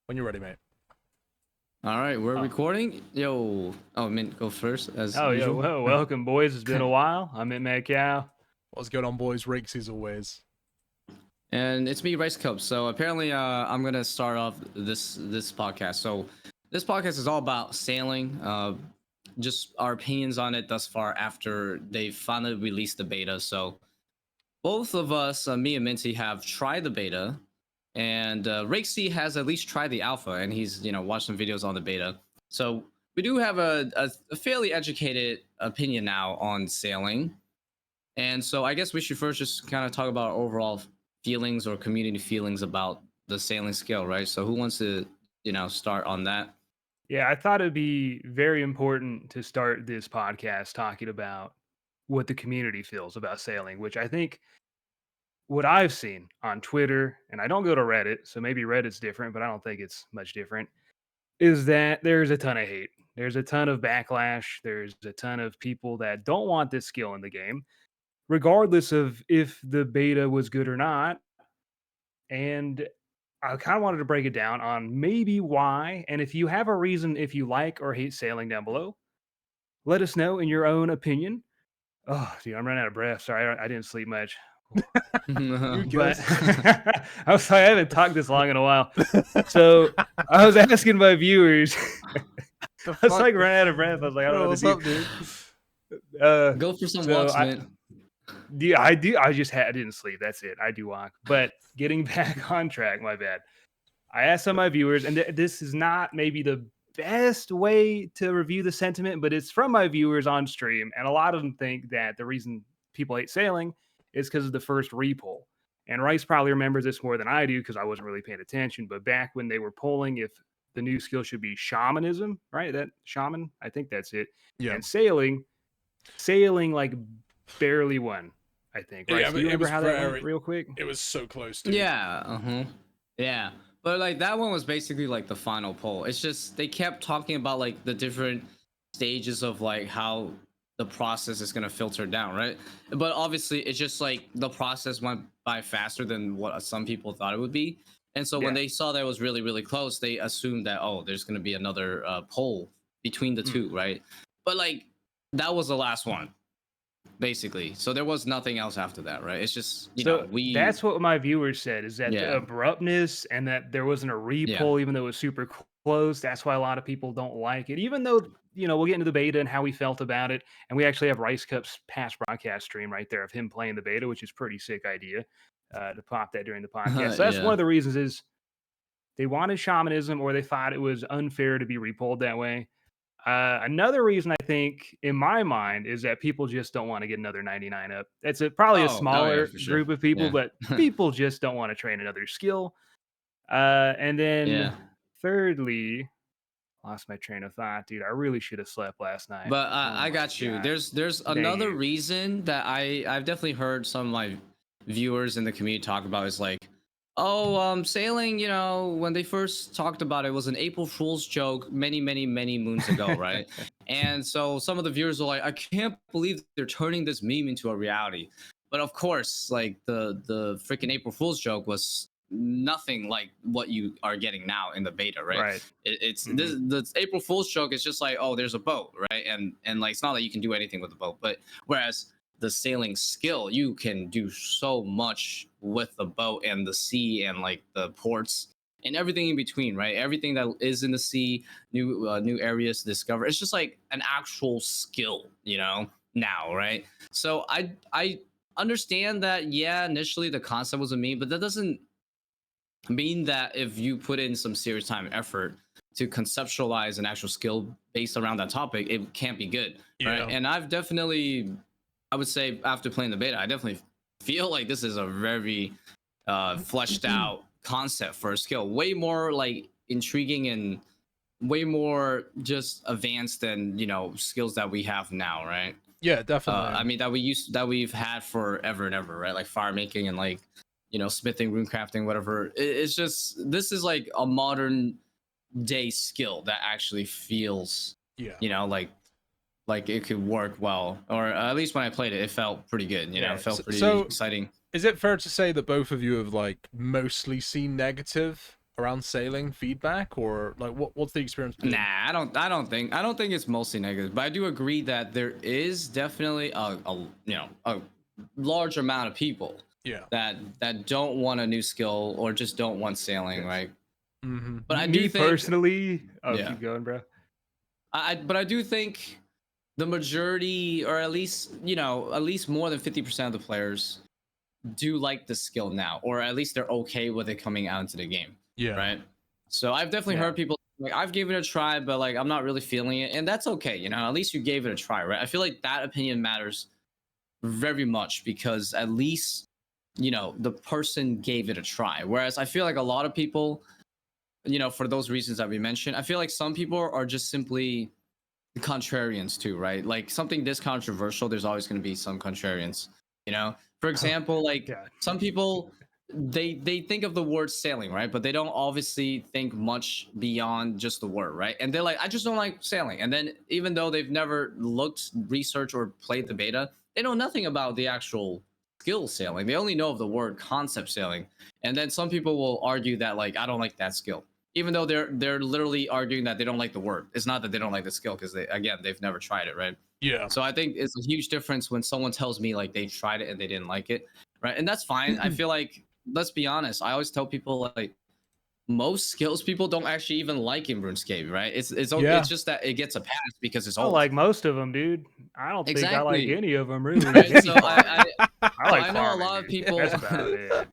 When you're ready, mate. All right, we're recording. Yo, Mint, go first as usual. Well, welcome, boys. It's been a while. I'm Mint Macau. What's going on, boys? Rakes as always. And it's me, Rice Cup. So apparently, I'm gonna start off this podcast. So this podcast is all about sailing. Just our opinions on it thus far after they finally released the beta. So both of us, me and Minty, have tried the beta, and Rakesy has at least tried the alpha, and he's watched some videos on the beta. So we do have a fairly educated opinion now on sailing, and so I guess we should first just kind of talk about our overall feelings or community feelings about the sailing skill, right? So who wants to start on that? Yeah, I thought it'd be very important to start this podcast talking about what the community feels about sailing, which I think what I've seen on Twitter, and I don't go to Reddit, so maybe Reddit's different, but I don't think it's much different, is that there's a ton of hate. There's a ton of backlash. There's a ton of people that don't want this skill in the game, regardless of if the beta was good or not. And I kind of wanted to break it down on maybe why. And if you have a reason, if you like or hate sailing down below, let us know in your own opinion. Oh, dude, I'm running out of breath. Sorry, I didn't sleep much. But I was like, I haven't talked this long in a while. So I was asking my viewers. I was like running out of breath. I was like, I don't know what to do. Dude? Go for some walks, man. Yeah, I do. I didn't sleep. That's it. I do walk. But getting back on track, my bad. I asked some of my viewers, and this is not maybe the best way to review the sentiment, but it's from my viewers on stream. And a lot of them think that the reason people hate sailing is because of the first repoll. And Rice probably remembers this more than I do because I wasn't really paying attention. But back when they were polling if the new skill should be shamanism, right? That shaman, I think that's it. Yeah. And sailing like barely won, I think. Right? Yeah, so you remember how that went real quick? It was so close, dude. Yeah. Yeah. But like that one was basically like the final poll. It's just they kept talking about like the different stages of like how the process is gonna filter down, right? But obviously it's just like the process went by faster than what some people thought it would be. And so when they saw that it was really, really close, they assumed that, oh, there's gonna be another poll between the two, right? But like that was the last one, basically. So there was nothing else after that, right? It's just that's what my viewers said, is that the abruptness and that there wasn't a repoll, even though it was super close. That's why a lot of people don't like it, even though we'll get into the beta and how we felt about it. And we actually have Rice Cup's past broadcast stream right there of him playing the beta, which is pretty sick idea to pop that during the podcast. So that's one of the reasons is they wanted shamanism, or they thought it was unfair to be repolled that way. Another reason I think, in my mind, is that people just don't want to get another 99 up. That's probably a smaller group of people, but people just don't want to train another skill. And then thirdly, lost my train of thought, dude. I really should have slept last night. But I got you. There's another reason that I've definitely heard some of my viewers in the community talk about is like, sailing, when they first talked about it was an April Fool's joke many moons ago, right? And so some of the viewers are like, I can't believe they're turning this meme into a reality. But of course, like the freaking April Fool's joke was nothing like what you are getting now in the beta, right? It's the April Fool's joke is just like, oh, there's a boat, right? And like it's not that you can do anything with the boat, but whereas the sailing skill, you can do so much with the boat and the sea and like the ports and everything in between, right? Everything that is in the sea, new areas to discover. It's just like an actual skill, now, right? So I understand that, initially the concept was a meme, but that doesn't mean that if you put in some serious time and effort to conceptualize an actual skill based around that topic, it can't be good, right? And I've definitely, I would say after playing the beta, I definitely feel like this is a very fleshed out concept for a skill, way more like intriguing and way more just advanced than skills that we have now, right? Yeah, definitely. I mean that we've had forever and ever, right? Like fire making and like smithing, rune crafting, whatever. It's just, this is like a modern day skill that actually feels like it could work well, or at least when I played it, it felt pretty good. It felt pretty exciting. Is it fair to say that both of you have like mostly seen negative around sailing feedback, or like what's the experience been? Nah, I don't think it's mostly negative, but I do agree that there is definitely a large amount of people Yeah. that don't want a new skill or just don't want sailing, Yes. right? Mm-hmm. But I Me do think personally, yeah. keep going, bro. But I do think the majority, or at least at least more than 50% of the players do like the skill now, or at least they're okay with it coming out into the game, Yeah. right? So I've definitely Yeah. heard people like, I've given it a try, but like I'm not really feeling it, and that's okay. At least you gave it a try, right? I feel like that opinion matters very much because at least the person gave it a try. Whereas I feel like a lot of people, for those reasons that we mentioned, I feel like some people are just simply contrarians too, right? Like something this controversial, there's always going to be some contrarians. For example, like Yeah. some people, they think of the word sailing, right? But they don't obviously think much beyond just the word, right? And they're like, I just don't like sailing. And then even though they've never looked, researched, or played the beta, they know nothing about the actual skill sailing. They only know of the word concept sailing. And then some people will argue that like, I don't like that skill, even though they're literally arguing that they don't like the word. It's not that they don't like the skill, because they've never tried it, right? Yeah. So I think it's a huge difference when someone tells me like they tried it and they didn't like it, right? And that's fine. I feel like, let's be honest, I always tell people like most skills people don't actually even like in RuneScape, right? Yeah. It's just that it gets a pass because it's I old. like most of them, dude. I don't think I like Exactly. any of them really. Right? Maybe So farming. I so like I know a farming, lot of dude. people. That's about it.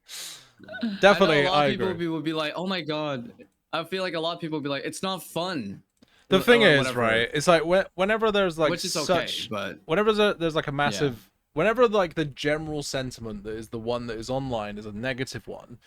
Definitely, I know a lot I of people agree. will be like, "Oh my god." I feel like a lot of people will be like, "It's not fun." The thing Or is, whatever. right? It's like whenever there's like Which is okay, such, but whenever there's like a massive, whenever like the general sentiment that is the one that is online is a negative one.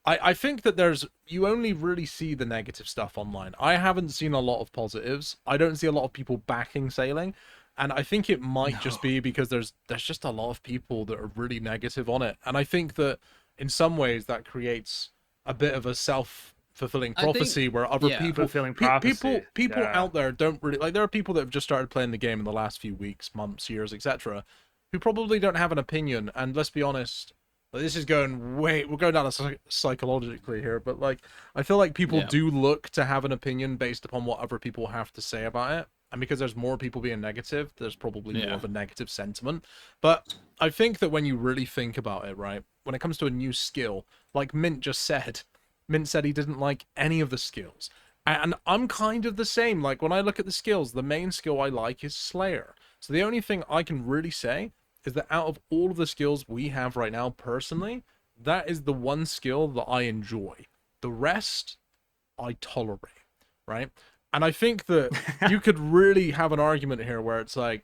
I think that you only really see the negative stuff online. I haven't seen a lot of positives. I don't see a lot of people backing sailing, and I think it might just be because there's just a lot of people that are really negative on it. And I think that in some ways that creates a bit of a self-fulfilling I think- prophecy where other yeah. people Fulfilling prophecy. people Yeah. out there don't really like. There are people that have just started playing the game in the last few weeks, months, years, etc., who probably don't have an opinion. And let's be honest, this is going we're going down psychologically here, but like I feel like people Yeah. do look to have an opinion based upon what other people have to say about it, and because there's more people being negative, there's probably more of a negative sentiment. But I think that when you really think about it, right, when it comes to a new skill, like Mint said he didn't like any of the skills, and I'm kind of the same. Like when I look at the skills, the main skill I like is Slayer. So the only thing I can really say is that out of all of the skills we have right now, personally, that is the one skill that I enjoy. The rest, I tolerate, right? And I think that you could really have an argument here where it's like,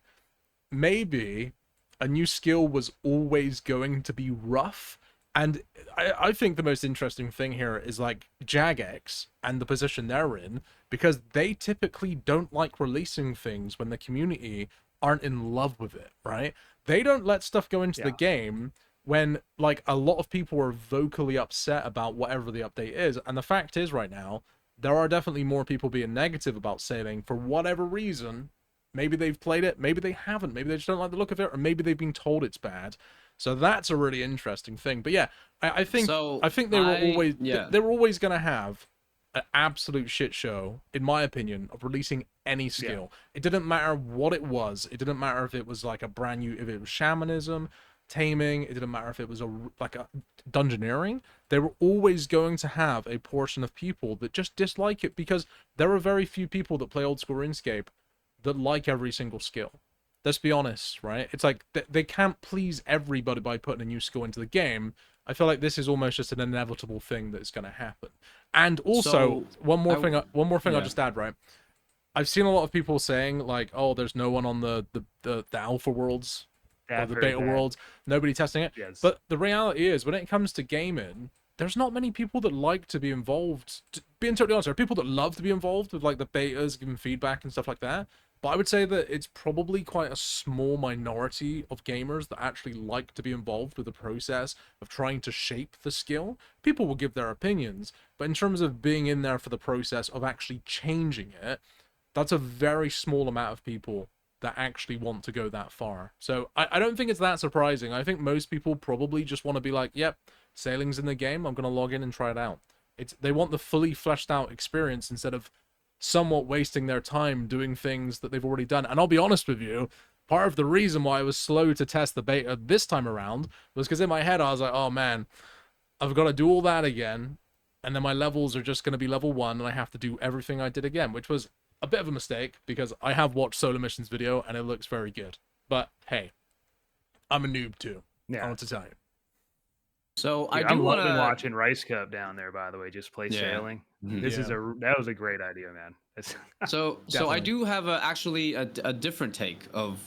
maybe a new skill was always going to be rough. And I think the most interesting thing here is like Jagex and the position they're in, because they typically don't like releasing things when the community aren't in love with it, right? They don't let stuff go into the game when like a lot of people are vocally upset about whatever the update is. And the fact is right now, there are definitely more people being negative about sailing for whatever reason. Maybe they've played it, maybe they haven't, maybe they just don't like the look of it, or maybe they've been told it's bad. So that's a really interesting thing. But yeah, I think they were always gonna have an absolute shit show, in my opinion, of releasing any skill. It didn't matter what it was. It didn't matter if it was like a brand new, if it was shamanism, taming. It didn't matter if it was like a dungeoneering. They were always going to have a portion of people that just dislike it, because there are very few people that play old school RuneScape that like every single skill. Let's be honest, right? It's like they can't please everybody by putting a new skill into the game. I feel like this is almost just an inevitable thing that's going to happen. And also, one more thing I'll just add, right? I've seen a lot of people saying like, "Oh, there's no one on the alpha worlds or the beta worlds, nobody testing it." Yes. But the reality is, when it comes to gaming, there's not many people that like to be involved. Being totally honest, there are people that love to be involved with like the betas, giving feedback and stuff like that. But I would say that it's probably quite a small minority of gamers that actually like to be involved with the process of trying to shape the skill. People will give their opinions, but in terms of being in there for the process of actually changing it, that's a very small amount of people that actually want to go that far. So I don't think it's that surprising. I think most people probably just want to be like, yep, sailing's in the game, I'm going to log in and try it out. They want the fully fleshed out experience instead of somewhat wasting their time doing things that they've already done. And I'll be honest with you, part of the reason why I was slow to test the beta this time around was because in my head I was like, oh man, I've got to do all that again, and then my levels are just going to be level 1, and I have to do everything I did again, which was a bit of a mistake because I have watched Solar Mission's video and it looks very good. But hey, I'm a noob too. I want to tell you. So Dude, I do want to watching Rice Cup down there. By the way, just play sailing. That was a great idea, man. So I do have actually a different take of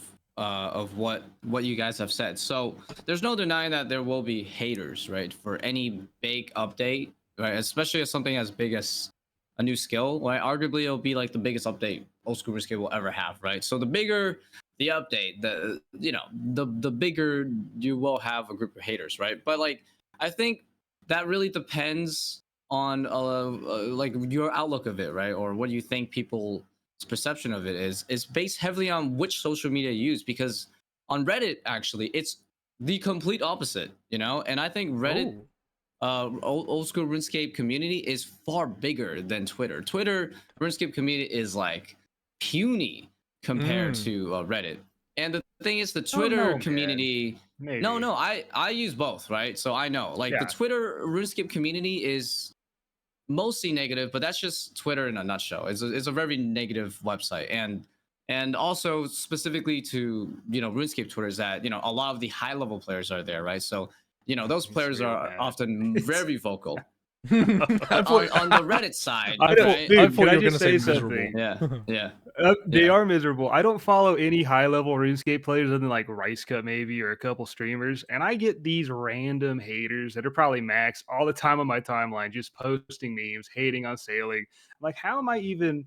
what you guys have said. So there's no denying that there will be haters, right, for any big update, right? Especially as something as big as a new skill, right? Arguably, it'll be like the biggest update Old School RuneScape will ever have, right? So the bigger the update, the bigger you will have a group of haters, right? But like, I think that really depends on like your outlook of it, right? Or what you think people's perception of it is based heavily on which social media you use. Because on Reddit, actually, it's the complete opposite, And I think Reddit, old school RuneScape community is far bigger than Twitter. Twitter RuneScape community is like puny compared to Reddit. And the thing is, the Twitter community. No, I use both, right? So I know, like, the Twitter RuneScape community is mostly negative, but that's just Twitter in a nutshell. It's a very negative website, and also specifically to RuneScape Twitter is that a lot of the high level players are there, right? So those players are often very vocal. on the Reddit side, I thought you were going to say miserable. Yeah. They are miserable. I don't follow any high level RuneScape players other than like Rice Cup maybe or a couple streamers, and I get these random haters that are probably max all the time on my timeline, just posting memes, hating on sailing. I'm like, how am I even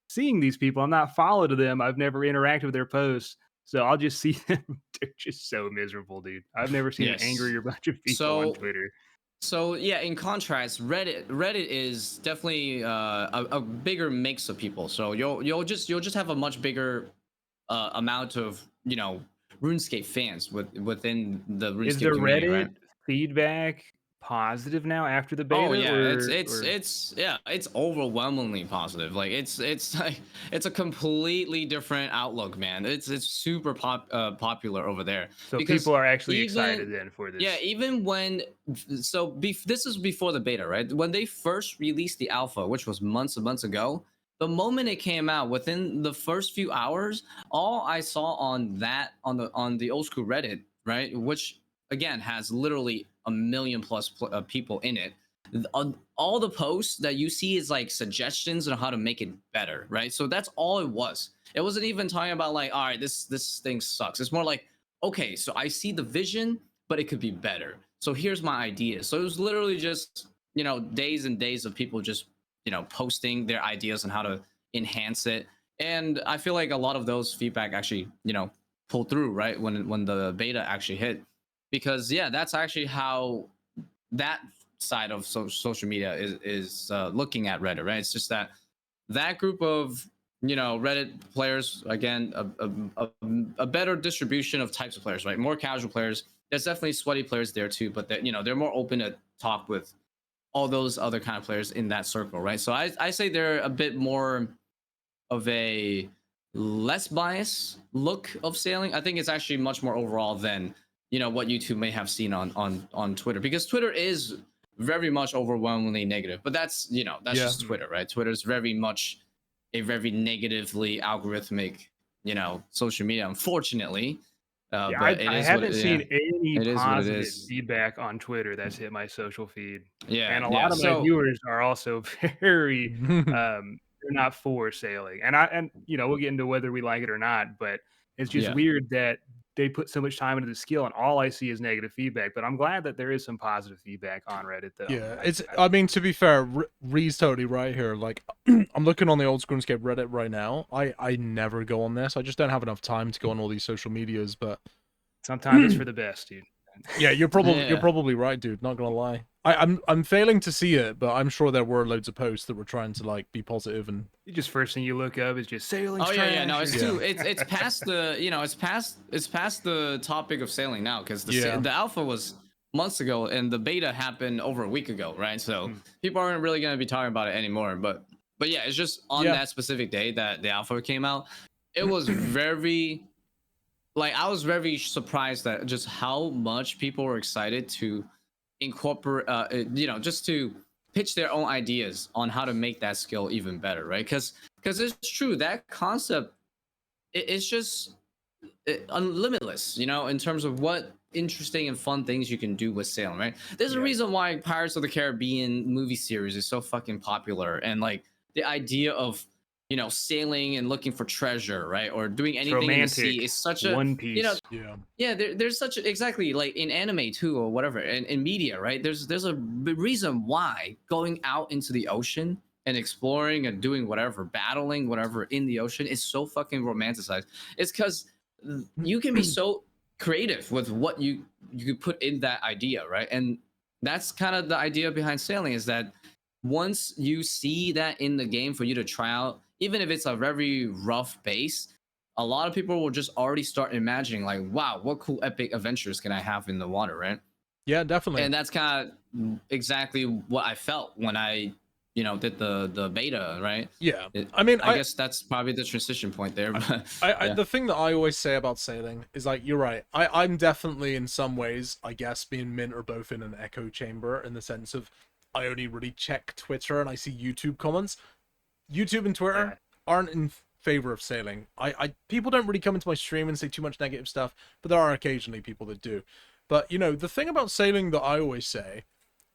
seeing these people? I'm not followed to them. I've never interacted with their posts, so I'll just see them. They're just so miserable, dude. I've never seen an angrier bunch of people on Twitter. So yeah, in contrast, Reddit is definitely a bigger mix of people. So you'll just have a much bigger amount of RuneScape fans within the RuneScape is the community, Reddit right? feedback positive now after the beta? Oh yeah, it's overwhelmingly positive. Like it's a completely different outlook, man. It's super popular over there. So people are actually excited then for this. Yeah, even when this is before the beta, right? When they first released the alpha, which was months and months ago, the moment it came out, within the first few hours, all I saw on the old school Reddit, right, which again has literally a million plus people in it, all the posts that you see is like suggestions on how to make it better, right? So that's all it was. It wasn't even talking about like, all right, this thing sucks. It's more like, okay, so I see the vision, but it could be better. So here's my idea. So it was literally just days and days of people just posting their ideas on how to enhance it. And I feel like a lot of those feedback actually pulled through, right, when the beta actually hit. Because yeah, that's actually how that side of social media is looking at Reddit, right? It's just that group of Reddit players, again, a better distribution of types of players, right? More casual players. There's definitely sweaty players there too, but they're more open to talk with all those other kind of players in that circle, right? So I say they're a bit more of a less biased look of sailing. I think it's actually much more overall than what you two may have seen on Twitter, because Twitter is very much overwhelmingly negative, but that's just Twitter, right? Twitter's very much a very negatively algorithmic social media, unfortunately. But I haven't seen any positive feedback on Twitter that's hit my social feed. And a lot of my viewers are also very they're not for sailing, and we'll get into whether we like it or not, but it's just weird that they put so much time into the skill and all I see is negative feedback. But I'm glad that there is some positive feedback on Reddit, though. Yeah, I mean, to be fair, Ree's totally right here. Like, I'm looking on the old school RuneScape Reddit right now. I never go on this. I just don't have enough time to go on all these social medias. But sometimes it's for the best, dude. Yeah, you're probably right, dude. Not gonna lie. I'm failing to see it, but I'm sure there were loads of posts that were trying to like be positive and just first thing you look up is just sailing. Oh yeah, no, it's past the it's past the topic of sailing now, because the alpha was months ago, and the beta happened over a week ago, right? So people aren't really going to be talking about it anymore. But yeah, it's just on that specific day that the alpha came out. It was very, like, I was very surprised at just how much people were excited to incorporate, just to pitch their own ideas on how to make that skill even better, right? Because it's true, that concept, it's just limitless, in terms of what interesting and fun things you can do with sailing, right? There's a reason why Pirates of the Caribbean movie series is so fucking popular, and like the idea of sailing and looking for treasure, right, or doing anything in the sea is such a One Piece. there's such a, exactly, like in anime too, or whatever, and in media, right? There's a reason why going out into the ocean and exploring and doing whatever, battling whatever in the ocean is so fucking romanticized. It's because you can be so creative with what you put in that idea, right? And that's kind of the idea behind sailing, is that once you see that in the game for you to try out, even if it's a very rough base, a lot of people will just already start imagining, like, wow, what cool epic adventures can I have in the water, right? Yeah, definitely. And that's kind of exactly what I felt when I did the beta, right? Yeah. I guess that's probably the transition point there. But the thing that I always say about sailing is, like, you're right. I'm definitely, in some ways, I guess, me and Mint are both in an echo chamber, in the sense of I only really check Twitter and I see YouTube comments. YouTube and Twitter aren't in favor of sailing. People don't really come into my stream and say too much negative stuff, but there are occasionally people that do. But the thing about sailing that I always say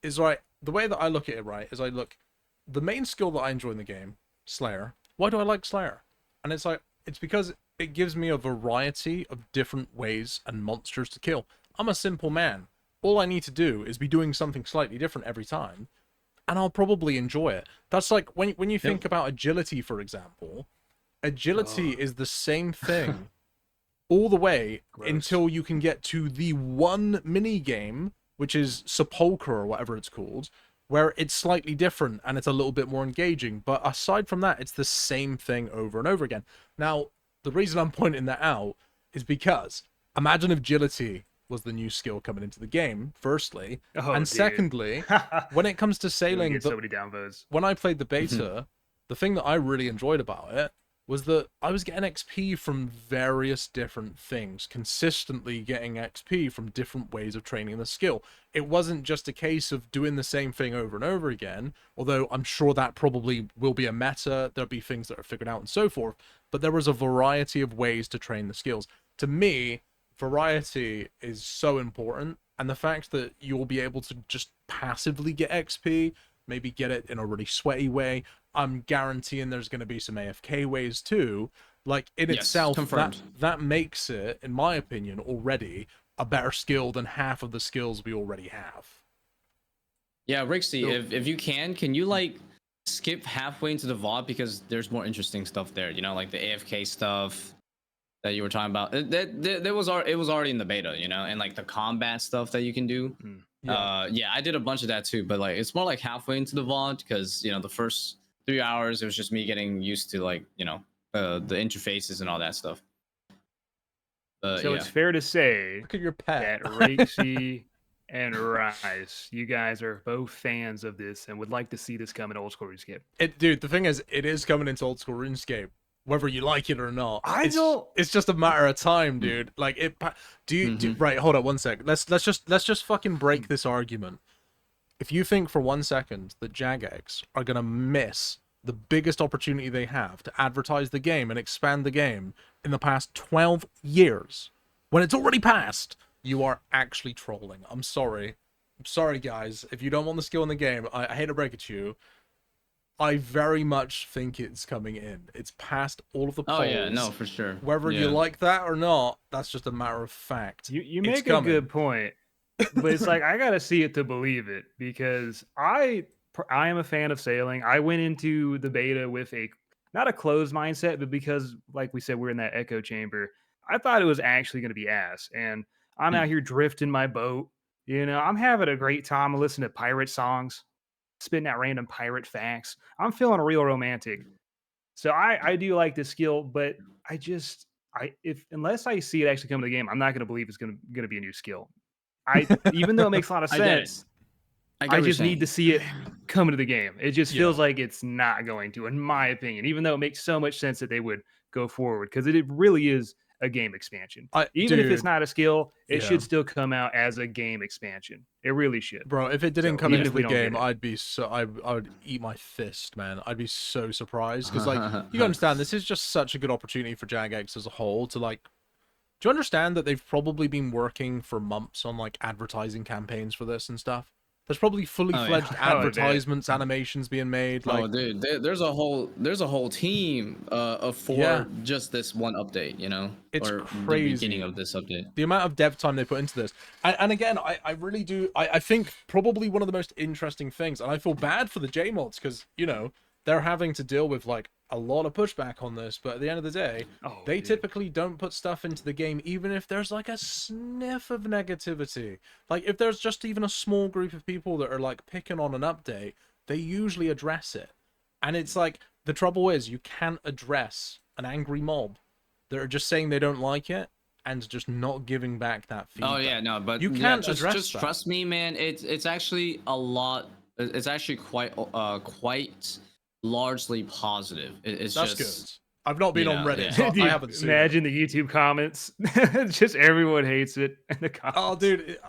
is, right, the way that I look at it, right, is the main skill that I enjoy in the game, Slayer. Why do I like Slayer? And it's because it gives me a variety of different ways and monsters to kill. I'm a simple man. All I need to do is be doing something slightly different every time, and I'll probably enjoy it. That's like when you think about agility, for example. Agility is the same thing all the way until you can get to the one mini game, which is Sepulchre or whatever it's called, where it's slightly different and it's a little bit more engaging. But aside from that, it's the same thing over and over again. Now, the reason I'm pointing that out is because imagine if agility was the new skill coming into the game, firstly. Secondly, when it comes to sailing, so many downvotes. When I played the beta, the thing that I really enjoyed about it was that I was getting XP from various different things, consistently getting XP from different ways of training the skill. It wasn't just a case of doing the same thing over and over again, although I'm sure that probably will be a meta. There'll be things that are figured out and so forth, but there was a variety of ways to train the skills. To me, variety is so important, and the fact that you'll be able to just passively get XP, maybe get it in a really sweaty way, I'm guaranteeing there's going to be some AFK ways too. Like, in itself, that makes it, in my opinion, already a better skill than half of the skills we already have. Yeah, Rixie, if you can you like skip halfway into the VOD, because there's more interesting stuff there, like the AFK stuff that you were talking about. It was already in the beta, and like the combat stuff that you can do. I did a bunch of that too, but like it's more like halfway into the VOD, because the first 3 hours it was just me getting used to, like, the interfaces and all that stuff. So it's fair to say, look at your pet, that Rixie and Rice, you guys are both fans of this and would like to see this come in Old School RuneScape. Dude, the thing is, it is coming into Old School RuneScape, whether you like it or not. It's just a matter of time, dude. Like, right, hold up one sec. Let's just fucking break this argument. If you think for 1 second that Jagex are gonna miss the biggest opportunity they have to advertise the game and expand the game in the past 12 years, when it's already passed, you are actually trolling. I'm sorry, guys. If you don't want the skill in the game, I hate to break it to you, I very much think it's coming in. It's past all of the polls. Oh yeah, no, for sure. Whether you like that or not, that's just a matter of fact. You make a good point, but it's like, I gotta see it to believe it, because I am a fan of sailing. I went into the beta with not a closed mindset, but because, like we said, we're in that echo chamber, I thought it was actually going to be ass. And I'm out here drifting my boat. I'm having a great time. I'm listening to pirate songs, spitting out random pirate facts. I'm feeling real romantic. So I do like this skill, but unless I see it actually come to the game, I'm not going to believe it's going to be a new skill. Even though it makes a lot of I get it. sense, I get what you're just need saying. to see it come into the game. It just feels Yeah. like it's not going to, in my opinion, even though it makes so much sense that they would go forward because it really is a game expansion. Even if it's Dude, not a skill, it yeah. should still come out as a game expansion. It really should. Bro, if it didn't So come even into if we the don't get game, it. I would eat my fist, man. I'd be so surprised because like you understand this is just such a good opportunity for Jagex as a whole to like. Do you understand that they've probably been working for months on like advertising campaigns for this and stuff? There's probably fully fledged advertisements, animations being made. Like, dude, there's a whole team for just this one update, you know, it's or crazy. the beginning of this update. The amount of dev time they put into this, and again, I really do. I think probably one of the most interesting things, and I feel bad for the JMods because you know they're having to deal with like a lot of pushback on this, but at the end of the day, they typically don't put stuff into the game even if there's like a sniff of negativity. Like if there's just even a small group of people that are like picking on an update, they usually address it. And it's like the trouble is you can't address an angry mob that are just saying they don't like it and just not giving back that feedback. Oh yeah, no, but you can't address just that. trust me, man. It's actually a lot. It's actually quite largely positive. It's That's just good. I've not been on Reddit, so Dude, I haven't seen imagine the YouTube comments. Just everyone hates it in the comments. Oh, dude,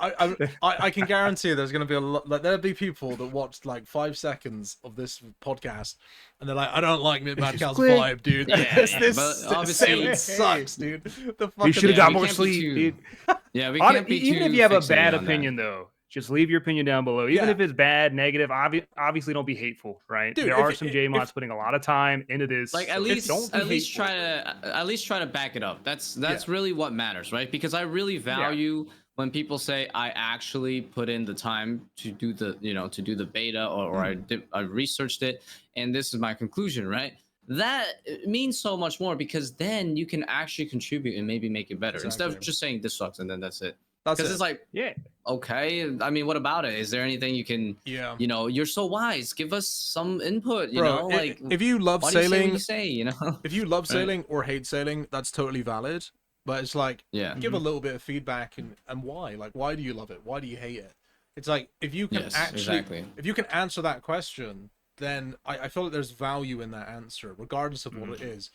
I can guarantee there's gonna be a lot. Like, there'll be people that watched like 5 seconds of this podcast, and they're like, "I don't like Mad Cow's vibe, dude. This obviously sucks, dude. The fuck we should have got more can't be sleep, dude. Yeah, we can't be even too if you have a fixated bad on that. opinion, though, just leave your opinion down below. Even if it's bad, negative, obviously don't be hateful, right? Dude, there are some JMods putting a lot of time into this. Like so at least hateful. at least try to back it up. That's really what matters, right? Because I really value when people say I actually put in the time to do the to do the beta or I researched it and this is my conclusion, right? That means so much more because then you can actually contribute and maybe make it better instead of just saying this sucks and then that's it. Because it's like, okay, I mean, what about it? Is there anything you can, you're so wise. Give us some input, you know? Like, if you love sailing, if you love sailing or hate sailing, that's totally valid. But it's like, give a little bit of feedback and why. Like, why do you love it? Why do you hate it? It's like, if you can if you can answer that question, then I feel like there's value in that answer, regardless of what it is.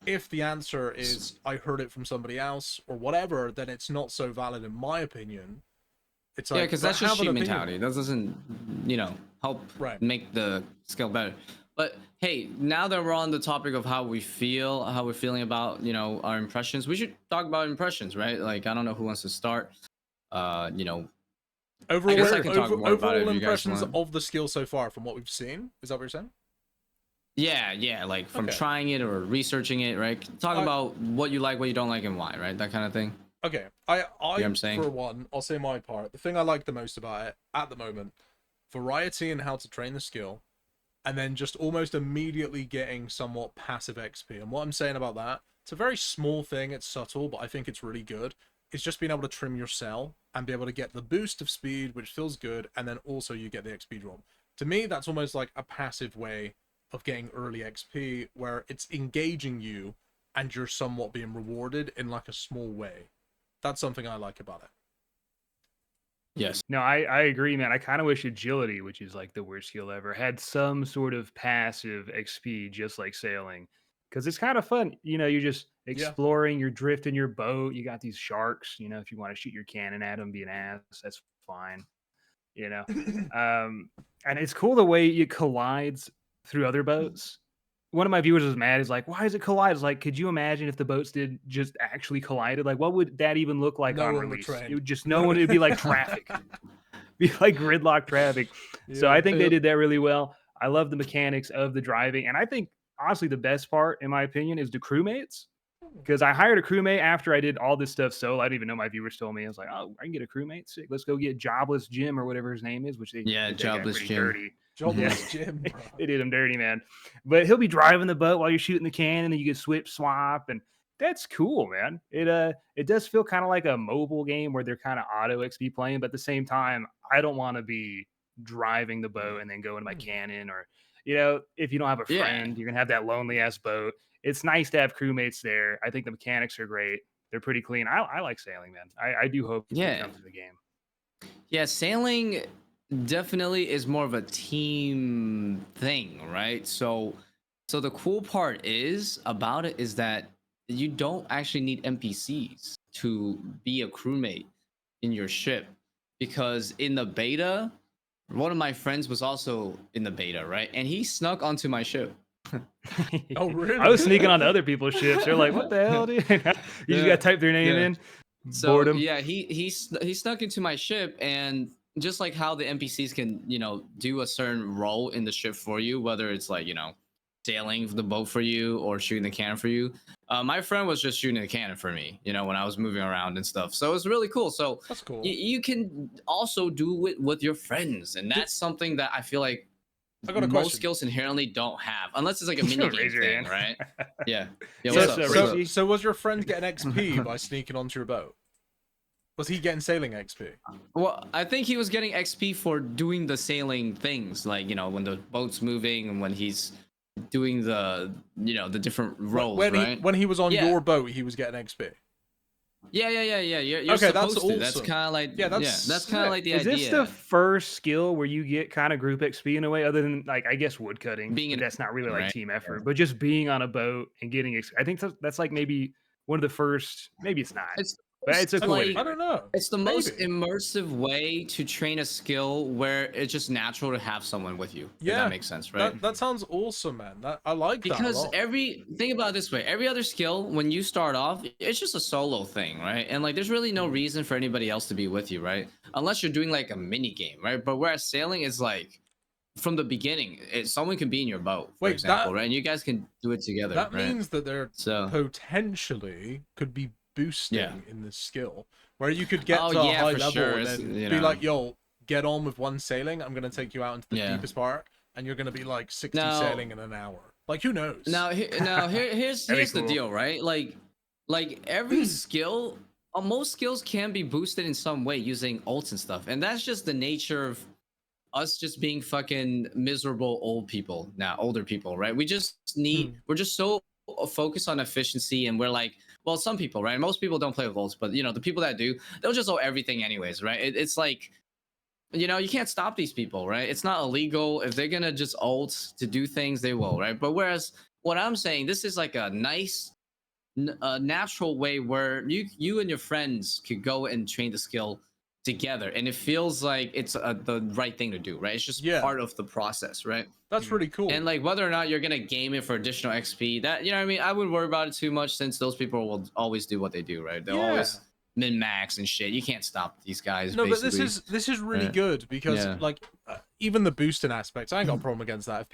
If the answer is I heard it from somebody else or whatever, then it's not so valid in my opinion. It's like, because that's just sheep mentality. That doesn't, help make the skill better. But hey, now that we're on the topic of how we're feeling about our impressions, we should talk about impressions, right? Like I don't know who wants to start. Overall, I guess I can talk more about it if you guys impressions want. of the skill so far from what we've seen. Is that what you're saying? Yeah, like from trying it or researching it, right? Talk about what you like, what you don't like, and why, right? That kind of thing. Okay, I'm saying? For one, I'll say my part. The thing I like the most about it at the moment, variety in how to train the skill, and then just almost immediately getting somewhat passive XP. And what I'm saying about that, it's a very small thing, it's subtle, but I think it's really good. It's just being able to trim your cell and be able to get the boost of speed, which feels good, and then also you get the XP drop. To me, that's almost like a passive way of getting early XP where it's engaging you and you're somewhat being rewarded in like a small way. That's something I like about it. Yes. No, I agree, man. I kind of wish agility, which is like the worst skill ever, had some sort of passive XP, just like sailing, because it's kind of fun. You're just exploring, you're drifting your boat. You got these sharks. If you want to shoot your cannon at them, be an ass, that's fine. And it's cool the way it collides through other boats. One of my viewers was mad. He's like, "Why does it collide?" It's like, could you imagine if the boats did just actually collided? Like, what would that even look like on release? It would just no one. It'd be like traffic, be like gridlock traffic. So I think they did that really well. I love the mechanics of the driving, and I think honestly the best part, in my opinion, is the crewmates. Because I hired a crewmate after I did all this stuff solo. I didn't even know my viewers told me. I was like, "Oh, I can get a crewmate. Sick. Let's go get Jobless Jim or whatever his name is." Which they Jobless Jim. Dirty. Jobless Jim. Bro. They did him dirty, man. But he'll be driving the boat while you're shooting the cannon, and you get swap, and that's cool, man. It does feel kind of like a mobile game where they're kind of auto XP playing, but at the same time, I don't want to be driving the boat and then go into my cannon or if you don't have a friend, you're gonna have that lonely ass boat. It's nice to have crewmates there. I think the mechanics are great. They're pretty clean. I like sailing, man. I do hope it comes to the game. Yeah, sailing definitely is more of a team thing, right? So the cool part is about it is that you don't actually need NPCs to be a crewmate in your ship, because in the beta, one of my friends was also in the beta, right? And he snuck onto my ship. Oh, I was really? sneaking onto other people's ships. They're like, "What the hell, dude?" You just gotta Yeah, type their name yeah. in. So Boredom. yeah, he snuck into my ship, and just like how the NPCs can, do a certain role in the ship for you, whether it's like, sailing the boat for you or shooting the cannon for you. My friend was just shooting the cannon for me, when I was moving around and stuff. So it was really cool. So That's cool. you can also do it with your friends, and that's something that I feel like I got a most question. skills inherently don't have, unless it's like a mini game Raise your thing, hand. right? Yeah. Yeah. Yes, What's up? What's Richie. up? So was your friend getting XP by sneaking onto your boat? Was he getting sailing XP? Well, I think he was getting XP for doing the sailing things, like, when the boat's moving and when he's doing the different roles, right? When he was on Yeah. your boat, he was getting XP. Yeah. You're Okay, that's supposed to. That's awesome. kind of like, Yeah, that's that's kind of like the Is idea. this the first skill where you get kind of group XP in a way, other than like I guess woodcutting? Being But in, that's not really like right? team effort, but just being on a boat and getting. I think that's like maybe one of the first. Maybe it's not, It's but it's a cool way to like, I do it. don't know. it's the most Maybe. immersive way to train a skill where it's just natural to have someone with you. If Yeah, that makes sense, right? that sounds awesome, man. I like that a Because lot. think about it this way, every other skill when you start off, it's just a solo thing, right? And like there's really no reason for anybody else to be with you, right? Unless you're doing like a mini game, right? But whereas sailing is like from the beginning, someone can be in your boat, for Wait, example, right? And you guys can do it together, that right? means that there So potentially could be boosting yeah. in this skill, where you could get Oh to a yeah, high for level sure. and then be like, "Yo, get on with one sailing. I'm gonna take you out into the Yeah. deepest part, and you're gonna be like 60 Now- sailing in an hour." Like, who knows? Here's That'd be the cool. deal, right? Like every skill, most skills can be boosted in some way using ults and stuff, and that's just the nature of us just being fucking miserable older people, right? We just need, we're just so focused on efficiency, and we're like, well, some people, right? Most people don't play with ults, but the people that do, they'll just ult everything anyways, right? It's like, you can't stop these people, right? It's not illegal. If they're gonna just ult to do things, they will, right? But whereas what I'm saying, this is like a nice, natural way where you and your friends could go and train the skill together, and it feels like it's the right thing to do, right? It's just part of the process, right? That's really cool. And like whether or not you're gonna game it for additional XP, that, what I mean, I wouldn't worry about it too much, since those people will always do what they do, right? They'll always min max and shit. You can't stop these guys. No, basically. but this is really good because like even the boosting aspects, I ain't got a problem against that.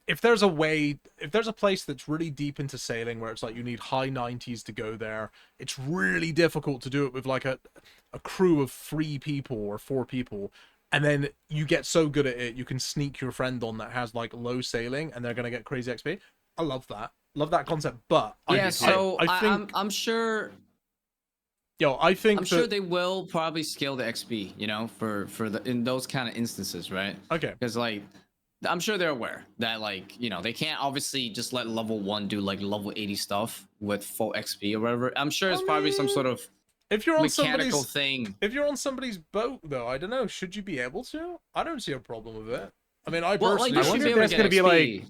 If there's a place that's really deep into sailing where it's like you need high 90s to go there, it's really difficult to do it with like a crew of 3 people or 4 people, and then you get so good at it you can sneak your friend on that has like low sailing and they're gonna get crazy XP. I love that concept, but yeah, I think I'm sure. I think I'm sure they will probably scale the XP, for the in those kind of instances, right? Okay. Because like, I'm sure they're aware that like, they can't obviously just let level 1 do like level 80 stuff with full XP or whatever. I'm sure it's probably some sort of if you're on mechanical thing. If you're on somebody's boat, though, I don't know. Should you be able to? I don't see a problem with it. I mean, I Like, personally. you I should wonder be if able that's to gonna get be XP. like.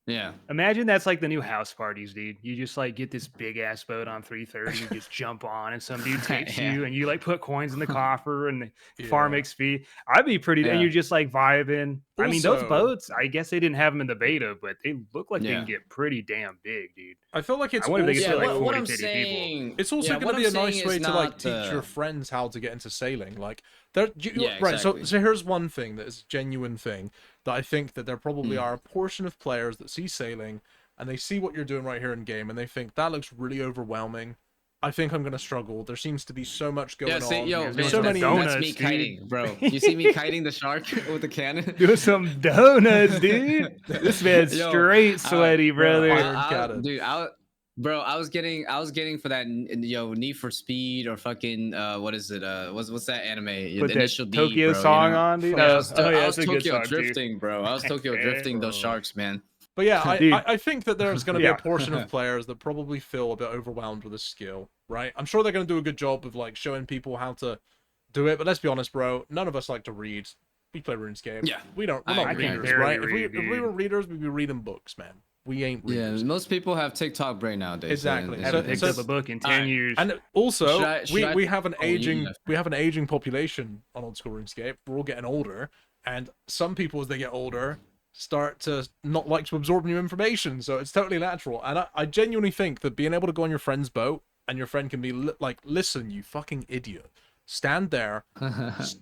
Yeah. Imagine that's like the new house parties, dude. You just like get this big ass boat on 330, you just jump on, and some dude takes Yeah. you, and you like put coins in the coffer and farm XP. I'd be pretty. And you're just like vibing. I mean, those Also- boats. I guess they didn't have them in the beta, but they look like they Yeah. can get pretty damn big, dude. I feel like it's I wonder if they also, get to like 40, what I'm 50 people. saying. it's also yeah, going what to be I'm a nice saying way is to like not teach your the- friends how to get into sailing. Like, right. exactly. So here's one thing that is a genuine thing that I think that there probably are a portion of players that see sailing and they see what you're doing right here in game and they think that looks really overwhelming. I think I'm gonna struggle. There seems to be so much going on. There's There's so so many many. donuts, That's me dude. kiting, bro. You see me kiting the shark with the cannon? Do some donuts, dude. This man's Yo, straight sweaty, brother. Iron Cannon. Dude, I was getting for that Need for Speed or fucking what is it? What's that anime? Put The that Initial D, Tokyo bro, song on, dude. Yeah, I Oh, was, yeah, I was that's a good Tokyo song, too. drifting, bro. I was Tokyo drifting those sharks, man. But yeah, Dude. I think that there's going to be Yeah. a portion of players that probably feel a bit overwhelmed with this skill, right? I'm sure they're going to do a good job of like showing people how to do it. But let's be honest, bro. None of us like to read. We play RuneScape. Yeah. We're not I readers, can right? barely If we read, were readers, we'd be reading books, man. We ain't readers. Yeah, most people have TikTok brain nowadays. Exactly. So, Haven't picked up a book in 10 years. And also, Should I- we have an Oh, you aging left. we have an aging population on old school RuneScape. We're all getting older, and some people as they get older start to not like to absorb new information. So it's totally natural. And I genuinely think that being able to go on your friend's boat and your friend can be like, listen, you fucking idiot, stand there,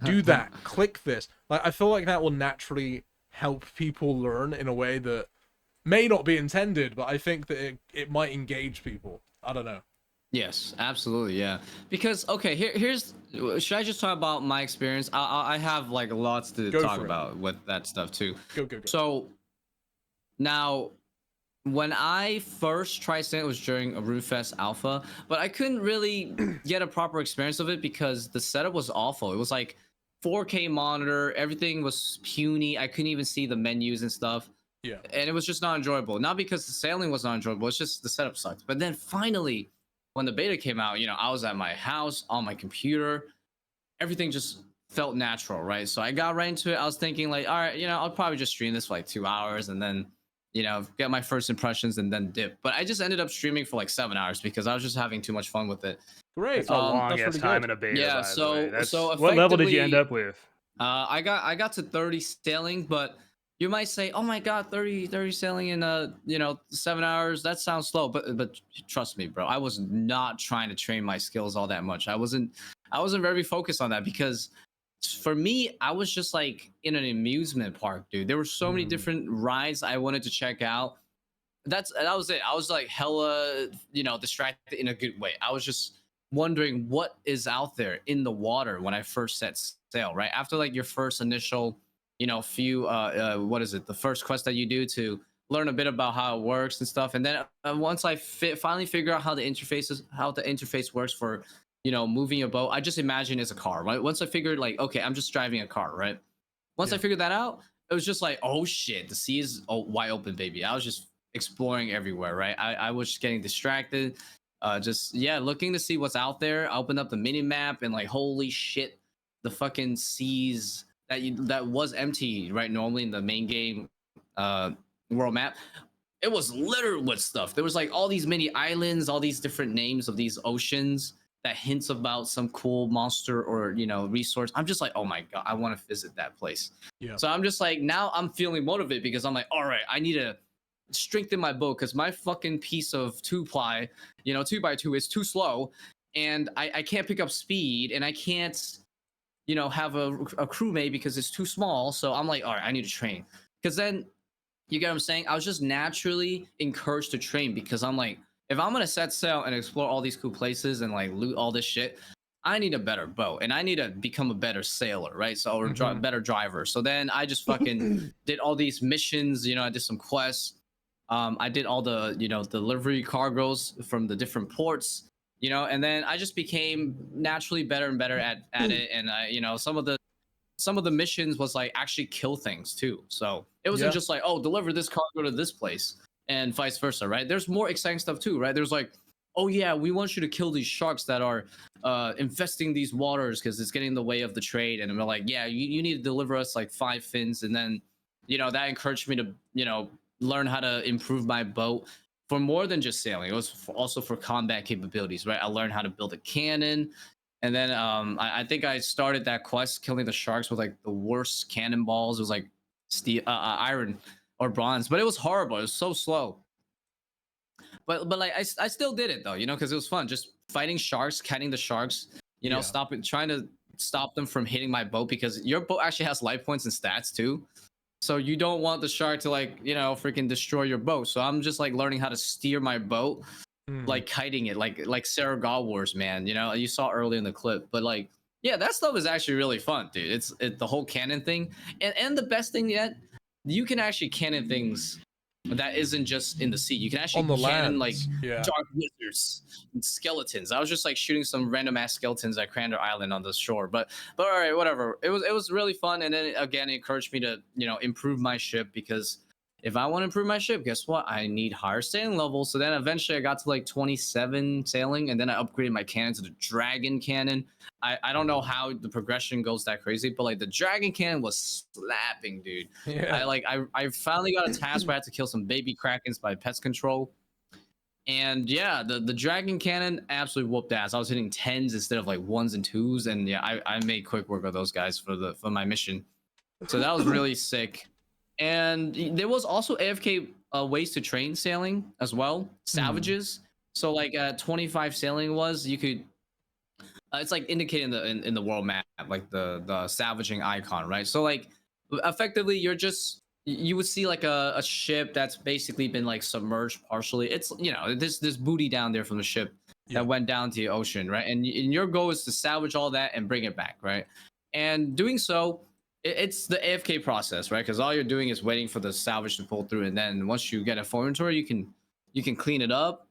do that, click this. Like, I feel like that will naturally help people learn in a way that may not be intended, but I think that it might engage people. I don't know. Yes, absolutely, yeah. Because okay, here's should I just talk about my experience? I have like lots to Go talk for it. about with that stuff too. Go. So now, when I first tried sailing, it was during a RuneFest Alpha, but I couldn't really get a proper experience of it because the setup was awful. It was like 4K monitor, everything was puny. I couldn't even see the menus and stuff. Yeah. And it was just not enjoyable. Not because the sailing was not enjoyable, it's just the setup sucked. But then finally, when the beta came out, I was at my house on my computer. Everything just felt natural, right? So I got right into it. I was thinking like, all right, I'll probably just stream this for like 2 hours and then, get my first impressions and then dip. But I just ended up streaming for like 7 hours because I was just having too much fun with it. Great. It's a long that's ass pretty time good. in a beta. Yeah, by so- the way. That's, so what level did you end effectively- up with? I got to 30 sailing, but you might say, "Oh my god, 30 sailing in 7 hours. That sounds slow." But trust me, bro. I was not trying to train my skills all that much. I wasn't very focused on that because for me, I was just like in an amusement park, dude. There were so many different rides I wanted to check out. That was it. I was like hella, distracted in a good way. I was just wondering what is out there in the water when I first set sail, right? After like your first initial, few what is it? The first quest that you do to learn a bit about how it works and stuff. And then once I finally figure out how the interface works for, moving a boat, I just imagine it's a car, right? Once I figured like, okay, I'm just driving a car, right? Once I figured that out, it was just like, oh shit, the sea is wide open, baby. I was just exploring everywhere, right? I was just getting distracted, looking to see what's out there. I opened up the mini map and like, holy shit, the fucking seas that was empty, right? Normally in the main game world map, it was littered with stuff. There was like all these mini islands, all these different names of these oceans that hints about some cool monster or resource. I'm just like, oh my god, I want to visit that place. Yeah. So I'm just like, now I'm feeling motivated because I'm like, all right, I need to strengthen my boat because my fucking piece of 2-ply, 2x2 is too slow, and I can't pick up speed, and I can't have a crewmate because it's too small. So I'm like, all right, I need to train. Because then, you get what I'm saying? I was just naturally encouraged to train because I'm like, if I'm gonna set sail and explore all these cool places and like loot all this shit, I need a better boat and I need to become a better sailor, right? So or better driver. So then I just fucking did all these missions. I did some quests. I did all the delivery cargoes from the different ports. And then I just became naturally better and better at it. And some of the missions was like actually kill things too. So it wasn't just like, oh, deliver this cargo to this place and vice versa, right? There's more exciting stuff too, right? There's like, oh yeah, we want you to kill these sharks that are infesting these waters because it's getting in the way of the trade. And we're like, yeah, you need to deliver us like 5 fins. And then, that encouraged me to, learn how to improve my boat for more than just sailing. It was also for combat capabilities, right? I learned how to build a cannon. And then I think I started that quest killing the sharks with like the worst cannonballs. It was like steel, iron or bronze, but it was horrible. It was so slow. But like I still did it though, because it was fun. Just fighting sharks, catching the sharks, trying to stop them from hitting my boat because your boat actually has life points and stats too. So you don't want the shark to like freaking destroy your boat. So I'm just like learning how to steer my boat. Like kiting it, like Sarah God Wars, man. You saw early in the clip, but like, yeah, that stuff is actually really fun, dude. It's the whole cannon thing, and the best thing yet, you can actually cannon things that isn't just in the sea. You can actually On the cannon lands. like dark wizards and skeletons. I was just like shooting some random ass skeletons at Crander Island on the shore, but all right, whatever. It was really fun, and then again, it encouraged me to improve my ship because if I want to improve my ship, guess what? I need higher sailing levels. So then eventually I got to like 27 sailing, and then I upgraded my cannon to the dragon cannon. I don't know how the progression goes that crazy, but like the dragon cannon was slapping, dude. Yeah. I finally got a task where I had to kill some baby krakens by pest control. And yeah, the dragon cannon absolutely whooped ass. I was hitting 10s instead of like 1s and 2s, and yeah, I made quick work of those guys for my mission. So that was really sick. And there was also AFK ways to train sailing as well, salvages. So like 25 sailing was, you could it's like indicated in the world map, like the salvaging icon, right? So like effectively you would see like a ship that's basically been like submerged partially. It's, you know, this booty down there from the ship that went down to the ocean, right? And your goal is to salvage all that and bring it back, right? And doing so, it's the AFK process, right? Because all you're doing is waiting for the salvage to pull through, and then once you get a full inventory, you can clean it up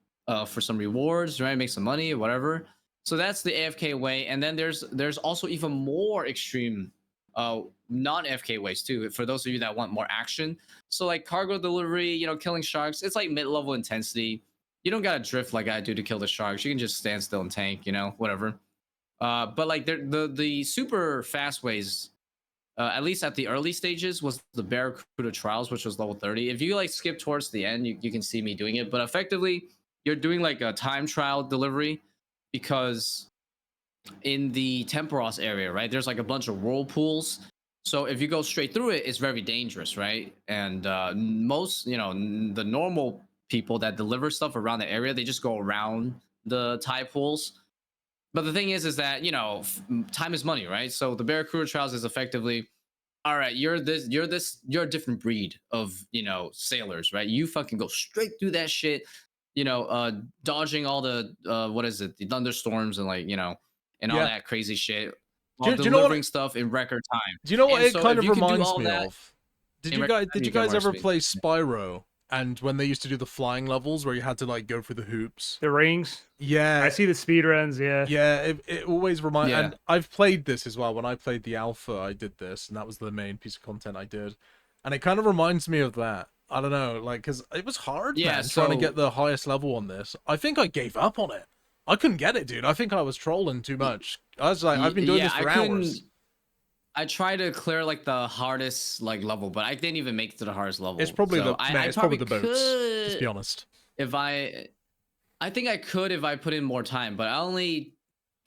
for some rewards, right? Make some money or whatever. So that's the AFK way, and then there's also even more extreme non-AFK ways too, for those of you that want more action. So like cargo delivery, you know, killing sharks, it's like mid-level intensity. You don't gotta drift like I do to kill the sharks. You can just stand still and tank, you know, whatever. But like the super fast ways, at least at the early stages, was the Barracuda Trials, which was level 30. If you like skip towards the end, you can see me doing it. But effectively, you're doing like a time trial delivery, because in the Temperos area, right, there's like a bunch of whirlpools. So if you go straight through it, it's very dangerous, right? And most, you know, the normal people that deliver stuff around the area, they just go around the tide pools. But the thing is that, you know, time is money, right? So the Barracuda Trials is effectively, all right, you're a different breed of, you know, sailors, right? You fucking go straight through that shit, you know, dodging all the what is it, the thunderstorms and like, you know, and all that crazy shit, while delivering stuff in record time. Do you know what And it so kind if of you can do reminds all me that of? Did in you record guys time, you get more ever XP. play Spyro? And when they used to do the flying levels where you had to like go through the hoops, The rings. yeah, I see the speed runs. Yeah, yeah, it always reminds. Yeah. And I've played this as well. When I played the alpha, I did this, and that was the main piece of content I did, and it kind of reminds me of that. I don't know, like, because it was hard, Yeah, man, trying to so- get the highest level on this. I think I gave up on it. I couldn't get it, dude. I think I was trolling too much. I was like, I've been doing this for hours. I tried to clear like the hardest like level, but I didn't even make it to the hardest level. It's probably So it's probably the boats. Let's be honest. If I think I could if I put in more time, but I only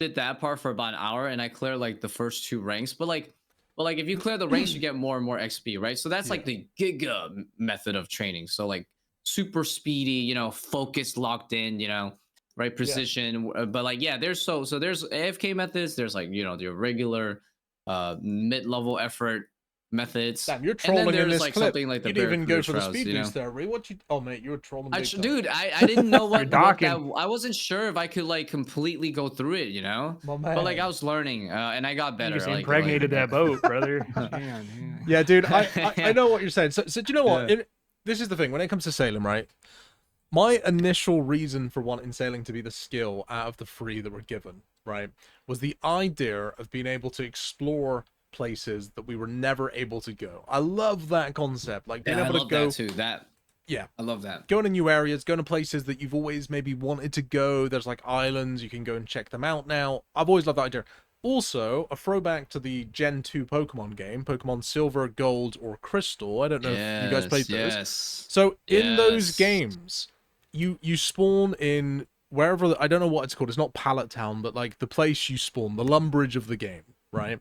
did that part for about an hour, and I cleared like the first 2 ranks. But like if you clear the ranks, you get more and more XP, right? So that's like the Giga method of training. So like super speedy, you know, focused, locked in, you know, right, precision. But like there's there's AFK methods. There's like, you know, the regular mid-level effort methods. Damn, you're trolling and then in there's this like clip. something like the You didn't even go for the Trials, speed you know? boost there, Ree. What you? Oh, mate, you were trolling. Dude, I didn't know what docking. I wasn't sure if I could like completely go through it, you know. But like I was learning, and I got better. You just like, impregnated that boat, brother. Yeah, dude, I know what you're saying. So do you know what? This is the thing when it comes to sailing, right? My initial reason for wanting sailing to be the skill out of the 3 that were given, right, was the idea of being able to explore places that we were never able to go. I love that concept, like being able to go. That too. Yeah, I love that. Going to new areas, going to places that you've always maybe wanted to go. There's like islands, you can go and check them out now. I've always loved that idea. Also, a throwback to the Gen 2 Pokemon game, Pokemon Silver, Gold, or Crystal. I don't know if you guys played those. Yes. So in those games, you spawn in wherever, I don't know what it's called. It's not Pallet Town, but like the place you spawn, the Lumbridge of the game, right?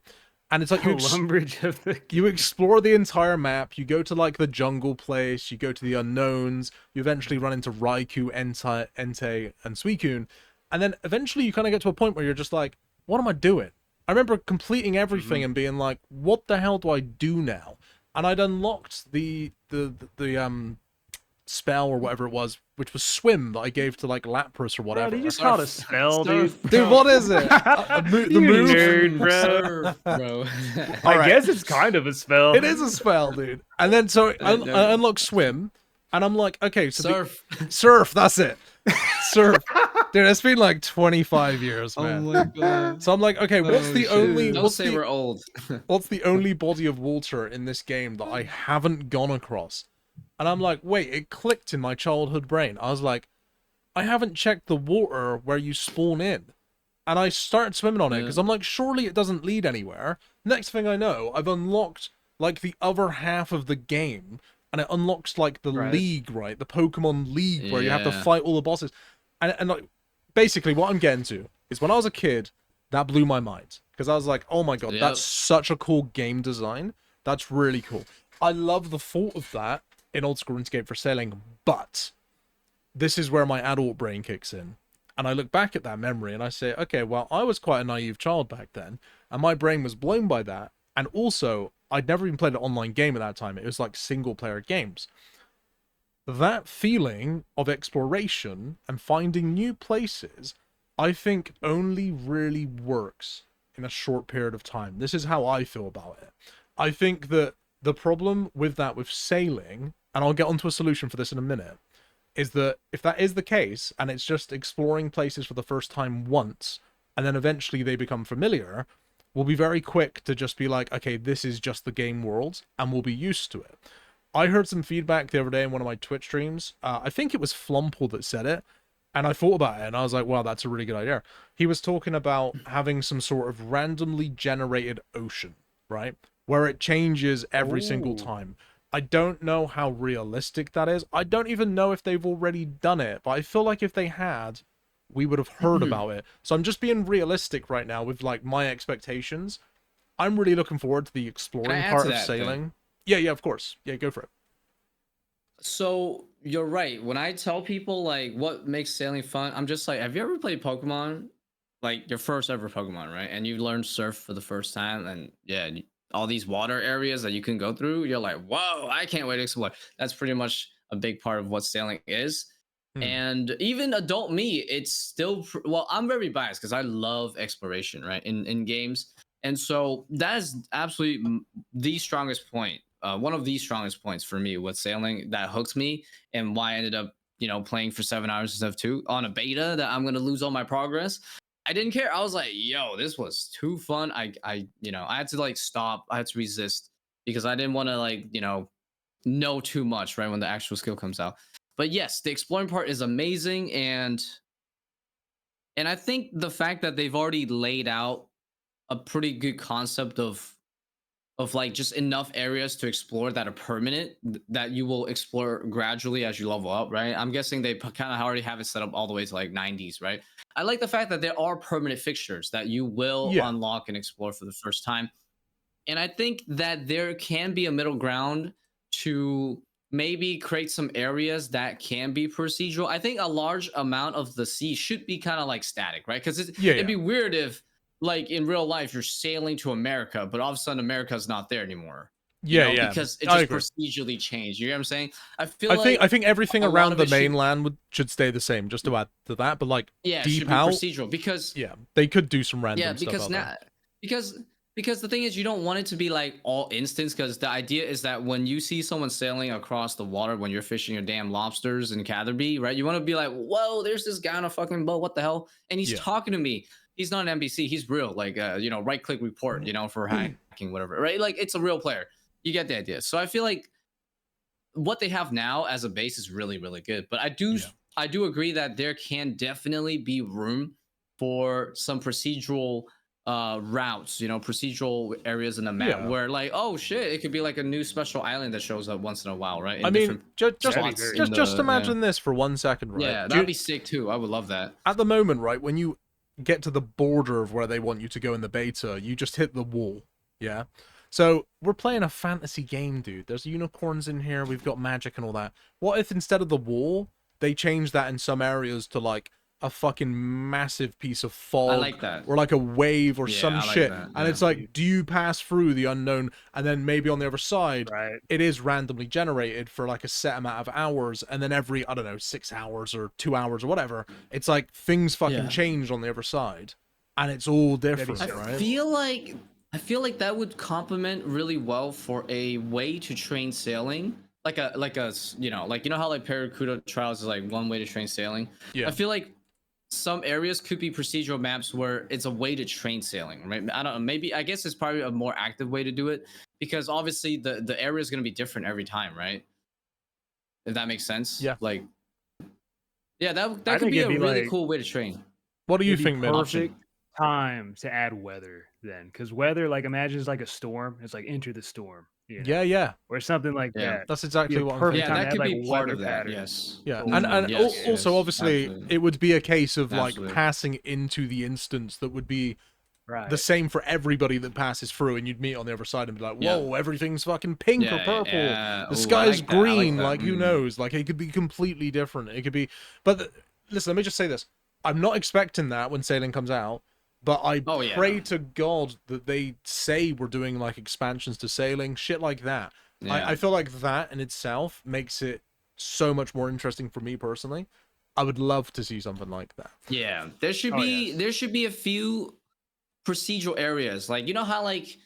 And it's like you explore the entire map. You go to like the jungle place. You go to the unknowns. You eventually run into Raikou, Entei, and Suicune. And then eventually you kind of get to a point where you're just like, what am I doing? I remember completing everything and being like, what the hell do I do now? And I'd unlocked the spell or whatever it was, which was swim, that I gave to like Lapras or whatever. Bro, you just called a spell, dude. Dude, what is it? The move? Nerd, bro. I guess it's kind of a spell. It is a spell, dude. And then so I unlocked swim, and I'm like, okay, so surf, that's it. Surf. Dude, it's been like 25 years, man. Oh my god. So I'm like, okay, what's the only we're old. what's the only body of water in this game that I haven't gone across? And I'm like, wait, it clicked in my childhood brain. I was like, I haven't checked the water where you spawn in. And I started swimming on it because I'm like, surely it doesn't lead anywhere. Next thing I know, I've unlocked like the other half of the game, and it unlocks like the league, right? The Pokemon League, where you have to fight all the bosses. And like, basically, what I'm getting to is when I was a kid, that blew my mind because I was like, oh my god, that's such a cool game design. That's really cool. I love the thought of that in old school RuneScape for sailing, but this is where my adult brain kicks in. And I look back at that memory and I say, okay, well, I was quite a naive child back then, and my brain was blown by that. And also, I'd never even played an online game at that time. It was like single player games. That feeling of exploration and finding new places, I think only really works in a short period of time. This is how I feel about it. I think that the problem with that, with sailing, and I'll get onto a solution for this in a minute, is that if that is the case, and it's just exploring places for the first time once, and then eventually they become familiar, we'll be very quick to just be like, okay, this is just the game world, and we'll be used to it. I heard some feedback the other day in one of my Twitch streams. I think it was Flumple that said it, and I thought about it, and I was like, wow, that's a really good idea. He was talking about having some sort of randomly generated ocean, right? Where it changes every single time. I don't know how realistic that is. I don't even know if they've already done it, but I feel like if they had, we would have heard about it. So I'm just being realistic right now with like my expectations. I'm really looking forward to the exploring part of sailing. Yeah, of course. Yeah, go for it. So you're right. When I tell people like what makes sailing fun, I'm just like, have you ever played Pokemon? Like your first ever Pokemon, right? And you learned surf for the first time, and yeah, all these water areas that you can go through, you're like, whoa, I can't wait to explore. That's pretty much a big part of what sailing is. And even adult me, it's still well, I'm very biased because I love exploration, right? In games. And so that is absolutely the strongest point, one of the strongest points for me with sailing that hooked me, and why I ended up, playing for 7 hours instead of 2 on a beta that I'm gonna lose all my progress. I didn't care. I was like, yo, this was too fun. I had to like stop. I had to resist because I didn't want to like, know too much right when the actual skill comes out. But yes, the exploring part is amazing, and I think the fact that they've already laid out a pretty good concept of like just enough areas to explore that are permanent, that you will explore gradually as you level up, right? I'm guessing they kind of already have it set up all the way to like 90s, right? I like the fact that there are permanent fixtures that you will unlock and explore for the first time. And I think that there can be a middle ground to maybe create some areas that can be procedural. I think a large amount of the sea should be kind of like static, right? Because it'd be weird if, like in real life, you're sailing to America, but all of a sudden America's not there anymore. Because it just procedurally changed. You know what I'm saying? I think everything around the mainland should stay the same. Just to add to that, but like deep out, procedural because they could do some random stuff out there. Because the thing is, you don't want it to be like all instance, because the idea is that when you see someone sailing across the water when you're fishing your damn lobsters in Catherby, right? You want to be like, whoa, there's this guy on a fucking boat. What the hell? And he's talking to me. He's not an NPC. He's real. Like, right click report, for hacking, whatever, right? Like, it's a real player. You get the idea. So I feel like what they have now as a base is really, really good. But I do agree that there can definitely be room for some procedural routes, procedural areas in the map where like, oh shit, it could be like a new special island that shows up once in a while, right? I mean, just imagine this for 1 second, right? Yeah, that'd be sick too. I would love that. At the moment, right, when you get to the border of where they want you to go in the beta, you just hit the wall. Yeah. So we're playing a fantasy game, dude. There's unicorns in here. We've got magic and all that. What if instead of the wall, they change that in some areas to like a fucking massive piece of fog, I like that, or like a wave or some shit, and it's like, do you pass through the unknown, and then maybe on the other side, it is randomly generated for like a set amount of hours, and then every, I don't know, 6 hours or 2 hours or whatever, it's like things fucking change on the other side, and it's all different. I feel like that would complement really well for a way to train sailing. Like how like Paracuda Trials is like one way to train sailing. I feel like some areas could be procedural maps where it's a way to train sailing, right? I don't know, maybe, I guess it's probably a more active way to do it, because obviously the area is going to be different every time, right? if that makes sense. Yeah. Like, yeah, that I could think be a it'd be really like- cool way to train. What do you It'd be think, Mitch? perfect time to add weather then, because weather, like, imagine it's like a storm. It's like enter the storm, you know, Yeah. or something like Yeah. that. That's Be exactly a what I'm perfect thinking. Yeah, time that to could add, be like, part weather of that. patterns. Yes. Yeah, goals and yes, also yes, obviously absolutely. it would be a case of like Absolutely. passing into the instance that would be right. the same for everybody that passes through, and you'd meet on the other side and be like, Yeah. whoa, everything's fucking pink or Yeah, purple. yeah. The Ooh, I sky's like that, I like green. that. Like, who knows? Like, it could be completely different. It could be, but listen, let me just say this: I'm not expecting that when sailing comes out. But I Oh, yeah, pray no. to God that they say we're doing like expansions to sailing, shit like that. Yeah. I feel like that in itself makes it so much more interesting for me personally. I would love to see something like that. Yeah, there should Oh, be yes. there should be a few procedural areas. Like, you know how like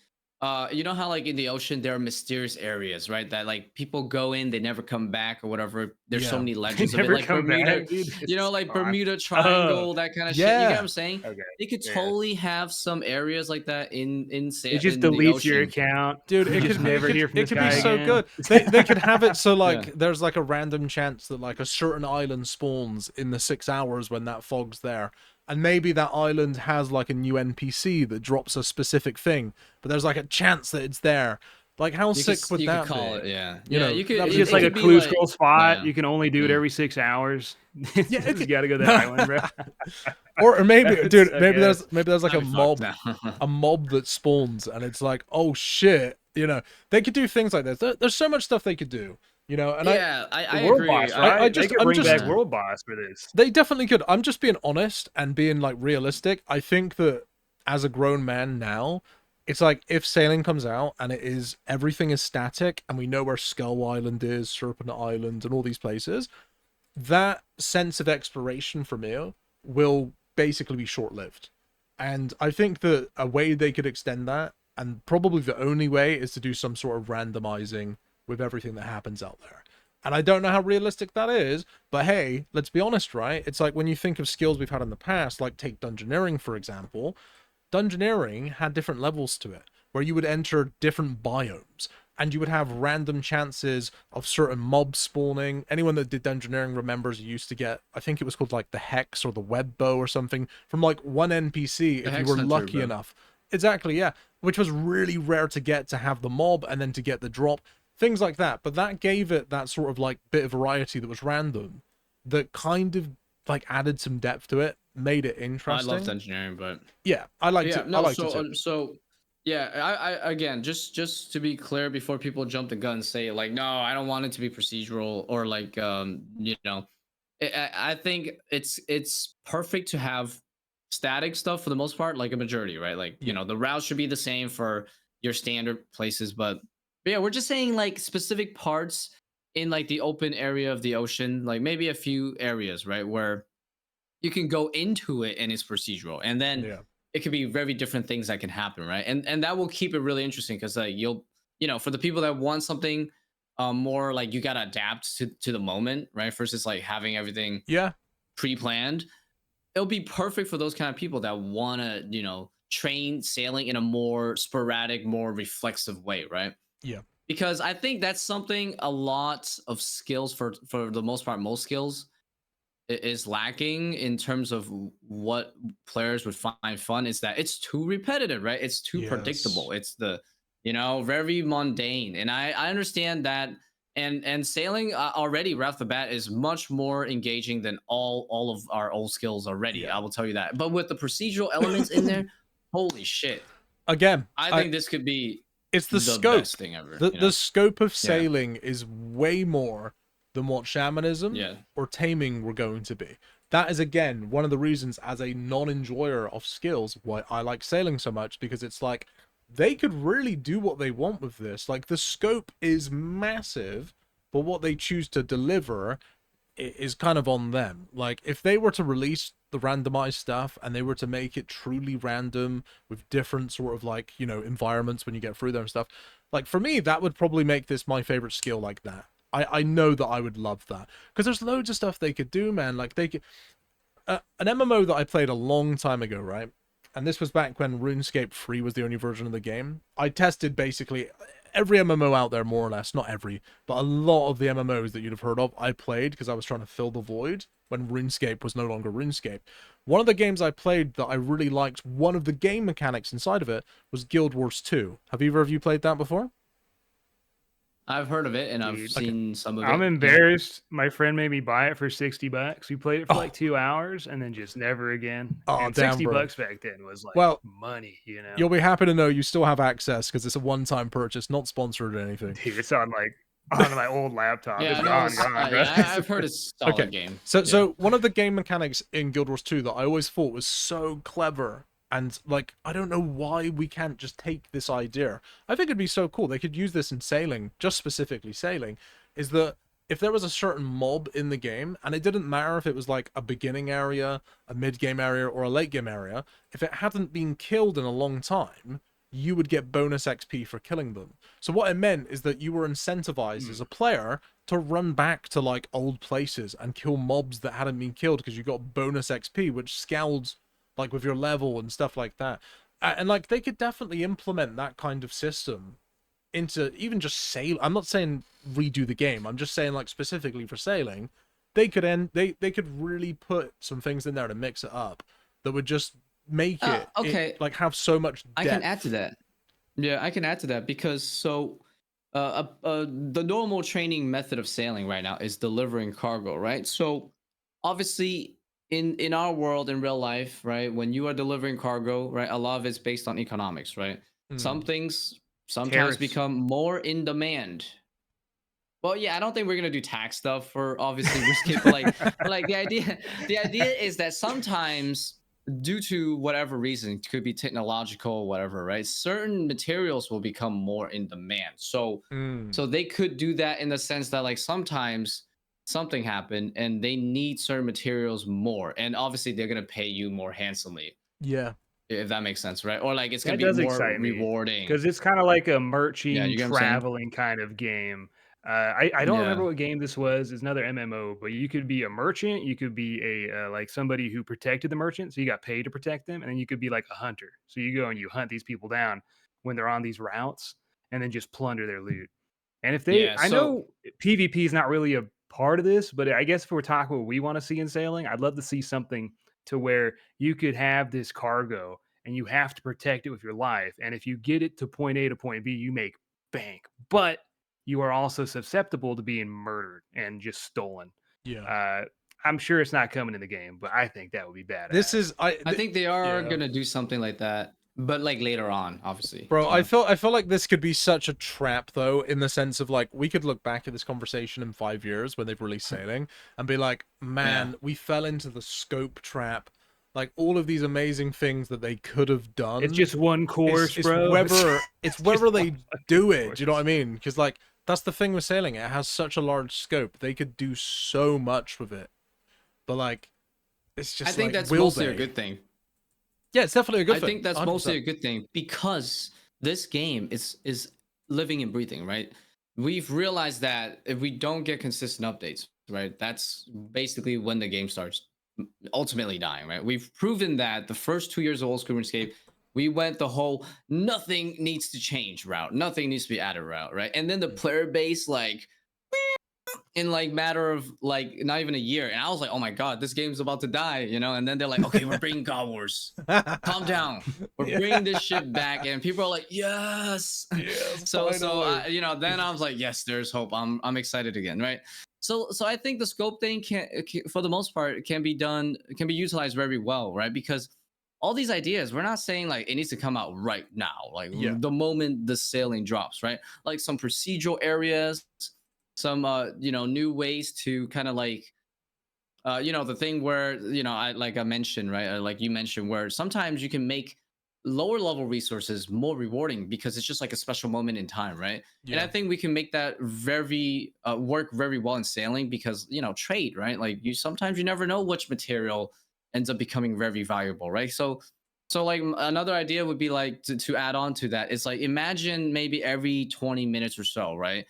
in the ocean there are mysterious areas, right? That like people go in, they never come back or whatever. There's so Yeah. many legends of it, Never like come Bermuda, back, dude. you know, It's like fine. Bermuda Triangle, that kind of shit. You get what I'm saying? Okay. They could Yeah. totally have some areas like that in It just in the deletes your ocean. account. Dude, You it just could never hear from it this could guy be so again. good. They could have it so like there's like a random chance that like a certain island spawns in the 6 hours when that fog's there. And maybe that island has like a new NPC that drops a specific thing, but there's like a chance that it's there. Like, how sick would you that could call be? it, yeah. You know, you could. that'd It's be just it like a could be clue like- scroll spot. yeah. You can only do it every 6 hours. Yeah, You gotta go to the island, bro. or maybe, That would dude, suck maybe ass. there's like a That'd be fucked mob, now. a mob that spawns, and it's like, oh shit, you know, they could do things like this. There's so much stuff they could do, you know, and Yeah, I World agree. Boss, right? I just- they could I'm bring just- back World Boss for this. they definitely could. I'm just being honest and being like realistic. I think that as a grown man now, it's like if sailing comes out and it is everything is static and we know where Skull Island is, Serpent Island, and all these places, that sense of exploration for me will basically be short-lived. And I think that a way they could extend that, and probably the only way, is to do some sort of randomizing with everything that happens out there. And I don't know how realistic that is, but hey, let's be honest, right? It's like when you think of skills we've had in the past, like take Dungeoneering, for example. Dungeoneering had different levels to it, where you would enter different biomes, and you would have random chances of certain mobs spawning. Anyone that did Dungeoneering remembers you used to get, I think it was called like the Hex or the Web Bow or something, from like one NPC if you were lucky enough. Exactly, yeah. Which was really rare to get, to have the mob and then to get the drop. Things like that. But that gave it that sort of like bit of variety that was random, that kind of like added some depth to it, made it interesting. I love engineering, but yeah, I like yeah, it. no, I like so it. so yeah, I again, just to be clear before people jump the gun and say like, no, I don't want it to be procedural or like you know, I think it's perfect to have static stuff for the most part, like a majority, right? Like, you know, the route should be the same for your standard places, but yeah, we're just saying like specific parts in like the open area of the ocean, like maybe a few areas, right, where you can go into it and it's procedural, and then it could be very different things that can happen, right? And that will keep it really interesting because you'll, you know, for the people that want something more like you gotta adapt to the moment, right? Versus like having everything pre-planned. It'll be perfect for those kind of people that want to, you know, train sailing in a more sporadic, more reflexive way, right? Yeah. Because I think that's something a lot of skills for the most part, most skills is lacking in terms of what players would find fun, is that it's too repetitive, right? It's too predictable. It's the, you know, very mundane. And I understand that. And sailing already right off the bat is much more engaging than all of our old skills already. I will tell you that. But with the procedural elements in there, holy shit. Again, I think this could be it's the scope. best thing ever. The scope of sailing is way more than what shamanism or taming were going to be. That is, again, one of the reasons as a non-enjoyer of skills why I like sailing so much, because it's like they could really do what they want with this. Like, the scope is massive, but what they choose to deliver is kind of on them. Like, if they were to release the randomized stuff and they were to make it truly random with different sort of like, you know, environments when you get through there and stuff, like, for me, that would probably make this my favorite skill like that. I know that I would love that, because there's loads of stuff they could do, man. Like, they could an MMO that I played a long time ago, right? And this was back when RuneScape 3 was the only version of the game. I tested basically every MMO out there, more or less, not every, but a lot of the MMOs that you'd have heard of, I played because I was trying to fill the void when RuneScape was no longer RuneScape. One of the games I played that I really liked, one of the game mechanics inside of it, was Guild Wars 2. Have either of you played that before? I've heard of it and I've Dude, seen some of it. I'm Yeah. embarrassed. My friend made me buy it for $60. We played it for Oh. like 2 hours and then just never again. Oh, And damn, 60 bro. bucks back then was like Well, money, you know. you'll be happy to know you still have access because it's a one-time purchase, not sponsored or anything. Dude, it's on my old laptop. Yeah, It's I know, gone, bro. yeah, I've heard it's a solid Okay. game. So one of the game mechanics in Guild Wars 2 that I always thought was so clever, and like I don't know why we can't just take this idea. I think it'd be so cool. They could use this in sailing, just specifically sailing, is that if there was a certain mob in the game, and it didn't matter if it was like a beginning area, a mid-game area, or a late-game area, if it hadn't been killed in a long time, you would get bonus XP for killing them. So what it meant is that you were incentivized as a player to run back to like old places and kill mobs that hadn't been killed because you got bonus XP, which scaled like with your level and stuff like that. And like they could definitely implement that kind of system into even just sail. I'm not saying redo the game. I'm just saying like specifically for sailing, they could really put some things in there to mix it up that would just make it like have so much depth. I can add to that. Yeah, I can add to that because the normal training method of sailing right now is delivering cargo, right? So obviously in our world in real life, right, when you are delivering cargo, right, a lot of it's based on economics, right? Some things sometimes Tariffs. become more in demand. Well, yeah, I don't think we're gonna do tax stuff for obviously risky, but like the idea is that sometimes due to whatever reason, it could be technological, whatever, right? Certain materials will become more in demand. So they could do that in the sense that like sometimes something happened and they need certain materials more, and obviously they're gonna pay you more handsomely. Yeah. If that makes sense, right? Or like it's gonna That be does more excite me rewarding. because it's kind of like a Yeah, merching, you get what I'm saying? traveling kind of game. I don't remember Yeah. what game this was. It's another MMO, but you could be a merchant. You could be a like somebody who protected the merchant, so you got paid to protect them, and then you could be like a hunter. So you go and you hunt these people down when they're on these routes, and then just plunder their loot. And if they, Yeah, I so know PvP is not really a part of this, but I guess if we're talking what we want to see in sailing, I'd love to see something to where you could have this cargo and you have to protect it with your life. And if you get it to point A to point B, you make bank. But you are also susceptible to being murdered and just stolen. Yeah. I'm sure it's not coming in the game, but I think that would be badass. This is I think they are yeah. gonna do something like that, but like later on, obviously. Bro, you know? I feel like this could be such a trap though, in the sense of like we could look back at this conversation in 5 years when they've released sailing and be like, man, we fell into the scope trap. Like all of these amazing things that they could have done. It's just one course, it's bro. It's whether they do it. course. Do you know what I mean? Because like that's the thing with sailing. It has such a large scope. They could do so much with it. But like, it's just. I think like, that's will mostly they? a good thing. Yeah, it's definitely a good I thing. think that's 100%. mostly a good thing because this game is living and breathing, right? We've realized that if we don't get consistent updates, right, that's basically when the game starts ultimately dying, right? We've proven that the first 2 years of old school RuneScape, we went the whole nothing needs to change route, nothing needs to be added route, right? And then the player base like in like matter of like not even a year, and I was like, oh my god, this game's about to die, you know? And then they're like, okay, we're bringing God Wars. Calm down, we're bringing this shit back, and people are like, yes. So you know, then I was like, yes, there's hope. I'm excited again, right? So I think the scope thing can for the most part can be utilized very well, right? Because all these ideas, we're not saying like it needs to come out right now, like the moment the sailing drops, right? Like some procedural areas, some you know, new ways to kind of like you know, the thing where, you know, I mentioned, right, like you mentioned, where sometimes you can make lower level resources more rewarding because it's just like a special moment in time, right? And I think we can make that very work very well in sailing because, you know, trade, right? Like you sometimes you never know which material ends up becoming very valuable, right? So like another idea would be like to add on to that, it's like imagine maybe every 20 minutes or so, right,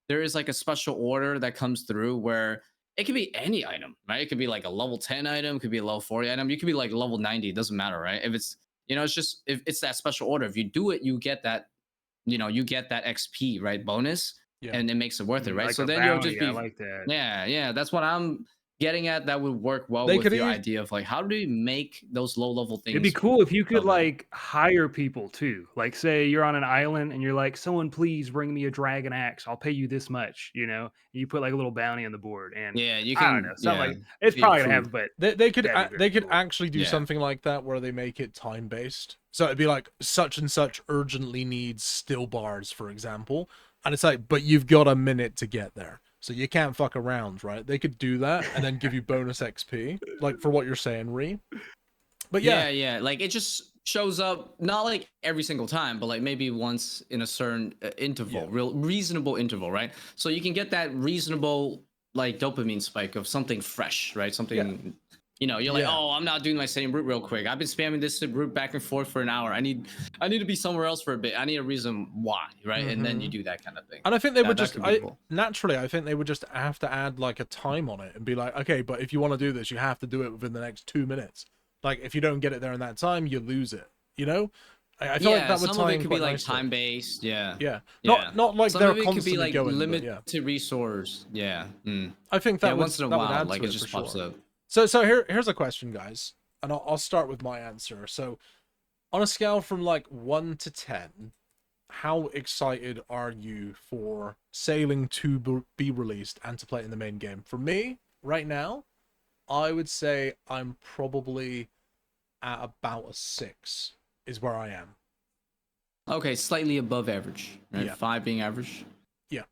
there is like a special order that comes through where it could be any item, right? It could be like a level 10 item, it could be a level 40 item, you could be like level 90, it doesn't matter, right? If it's, you know, it's just if it's that special order, if you do it, you get that you get that XP, right, bonus, Yeah. and it makes it worth it, right? Like So a then you'll bounty, just be, I like that. yeah, that's what I'm getting at. That would work well They with could your use idea of like, how do you make those low level It'd be things cool if you could relevant? like hire people too. Like say you're on an island and you're like, someone please bring me a dragon axe. I'll pay you this much, And you put like a little bounty on the board. And Yeah, you I don't know, can, something yeah, like it's be a probably gonna crew. happen, but They could that'd be very they could cool. actually do Yeah. something like that where they make it time based. So it'd be like such and such urgently needs still bars, for example, and it's like, but you've got a minute to get there, so you can't fuck around, right? They could do that and then give you bonus XP, like for what you're saying, Ree. But yeah, Yeah, like it just shows up not like every single time, but like maybe once in a certain interval, Yeah. real reasonable interval, right? So you can get that reasonable like dopamine spike of something fresh, right? Something, you're like, Yeah. oh, I'm not doing my same route real quick. I've been spamming this route back and forth for an hour. I need to be somewhere else for a bit. I need a reason why, right? And then you do that kind of thing. And I think they would That just, could be cool. naturally, I think they would just have to add like a time on it and be like, okay, but if you want to do this, you have to do it within the next 2 minutes. Like if you don't get it there in that time, you lose it. I feel like that would some tie of in it could quite be like nicely. time based. Yeah. Yeah, Yeah. not like Some they're of it could be constantly like going. limited But yeah, resource. Yeah. I think Yeah, that would once in a that would while, add like to it it just for pops sure. up. So here's a question, guys, and I'll start with my answer. So on a scale from like 1 to 10, how excited are you for Sailing to be released and to play it in the main game? For me, right now, I would say I'm probably at about a 6 is where I am. Okay, slightly above average. Right? Yeah. 5 being average. Yeah.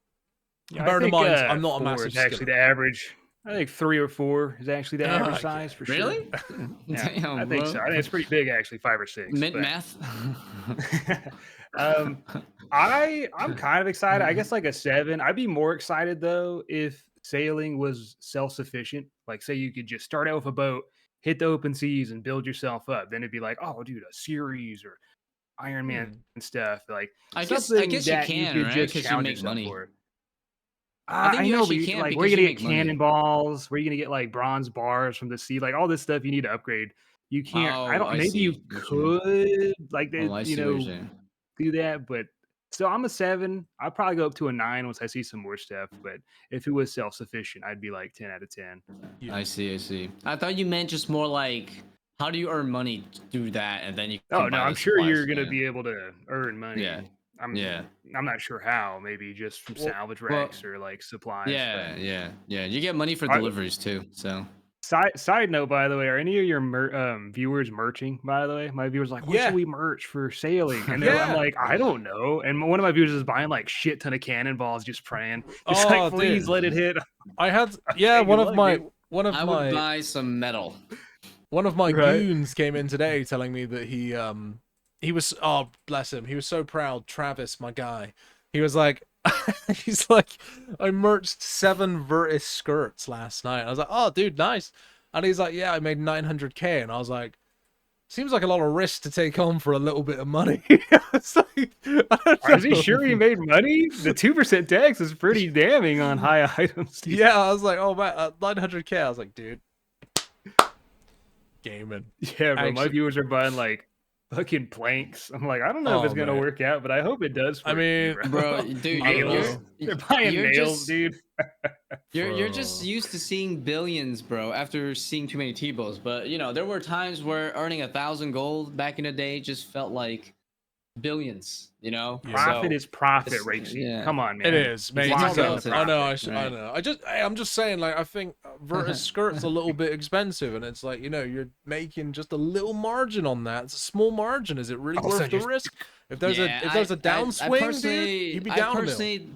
Yeah, Bear I in think mind, I'm not a 4 massive is actually skipper. the average. I think 3 or 4 is actually the average size for sure. Really? Yeah, Damn, I think bro. so. I think it's pretty big actually, 5 or 6. Mint but- math. I'm kind of excited. I guess like a 7. I'd be more excited though if sailing was self-sufficient. Like say you could just start out with a boat, hit the open seas, and build yourself up. Then it'd be like, oh, dude, a series or Iron Man and stuff. Like I something guess that you you can, could right? just Because you challenge make yourself money. for. I think I you know, but actually can like, where are because you you gonna get make money. cannonballs? Where are you gonna get like bronze bars from the sea? Like all this stuff you need to upgrade. You can't. I Oh, don't. I Maybe you see what you mean. could like they, Oh, I see what you're saying. do that, but so I'm a 7. I'll probably go up to a 9 once I see some more stuff. But if it was self sufficient, I'd be like 10 out of 10. Yeah. I see. I thought you meant just more like, how do you earn money through that, and then you can Oh no, buy I'm the sure supplies. you're gonna Yeah. be able to earn money. Yeah. I'm Yeah. not sure how. Maybe just from salvage racks or like supplies. Yeah. You get money for I- deliveries too. So Side note, by the way, are any of your viewers merching? By the way, my viewers are like, what Yeah. should we merch for sailing? And Yeah. I'm like, I don't know. And one of my viewers is buying like shit ton of cannonballs, just praying, just Oh, like, please dude. let it hit. I had Hey, one good of luck, my dude. I would buy some metal. one of my Right. goons came in today telling me that he was, oh bless him, he was so proud. Travis, my guy, he was like he's like, I merched 7 Virtus skirts last night. I was like, oh dude, nice. And he's like, yeah, I made 900k. And I was like, seems like a lot of risk to take on for a little bit of money. It's like, I don't Is he know. sure he made money? The 2% tax is pretty damning on high items. Dude. Yeah, I was like, oh man, 900k. I was like, dude, gaming. Yeah, bro. My Actually- viewers are buying like fucking planks. I'm like, I don't know if Oh, it's gonna man. work out, but I hope it does. For I you, mean, Bro, dude, I don't nails. know. They're buying you're nails, just- dude. You're just used to seeing billions, bro, after seeing too many T-bows. But there were times where earning 1,000 gold back in the day just felt like billions. Yeah. Profit is profit, It's- Racing. yeah. Come on, man. It is, mate. It's Lock not in relative. the I know. profit. I know. I'm just saying, like, I think Virtus skirt's a little bit expensive, and it's like, you're making just a little margin on that. It's a small margin. Is it really Also, worth the just- risk? If there's a I downswing, dude, personally- you'd be I down a mill. personally,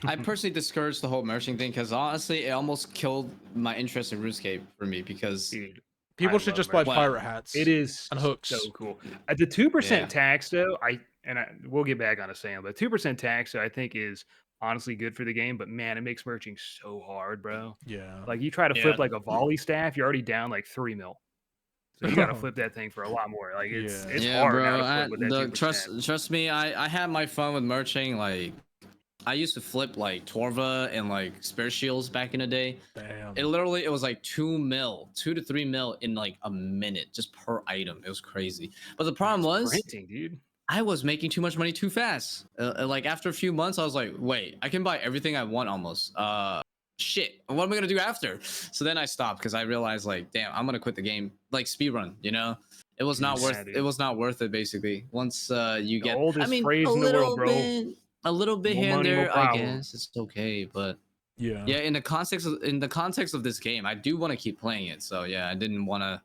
I personally discouraged the whole merching thing because honestly, it almost killed my interest in RuneScape for me because Dude, People I should love just buy merch. pirate hats. It is And hooks. so cool. At the 2% Yeah. tax, though, we'll get back on to Sam, but 2% tax, I think, is honestly good for the game. But man, it makes merching so hard, bro. Yeah. Like you try to flip like a volley staff, you're already down like 3 mil. So you got to flip that thing for a lot more. Like it's Yeah. hard bro. now to flip with that 2%. Trust me, I had my fun with merching. Like I used to flip like Torva and like Spare Shields back in the day. Damn. It was like 2 to 3 mil in like a minute just per item. It was crazy. But the problem was Printing, dude. I was making too much money too fast. Like after a few months, I was like, wait, I can buy everything I want almost. Shit, what am I gonna do after? So then I stopped because I realized like, damn, I'm gonna quit the game. Like speedrun, you know? It was not worth. dude. It was not worth it. Basically, once you The get, I oldest mean, phrase in the world, bro. a little bit More here and money, more there, I problem. guess it's okay. But Yeah. yeah, in the context of this game, I do want to keep playing it. So yeah, I didn't want to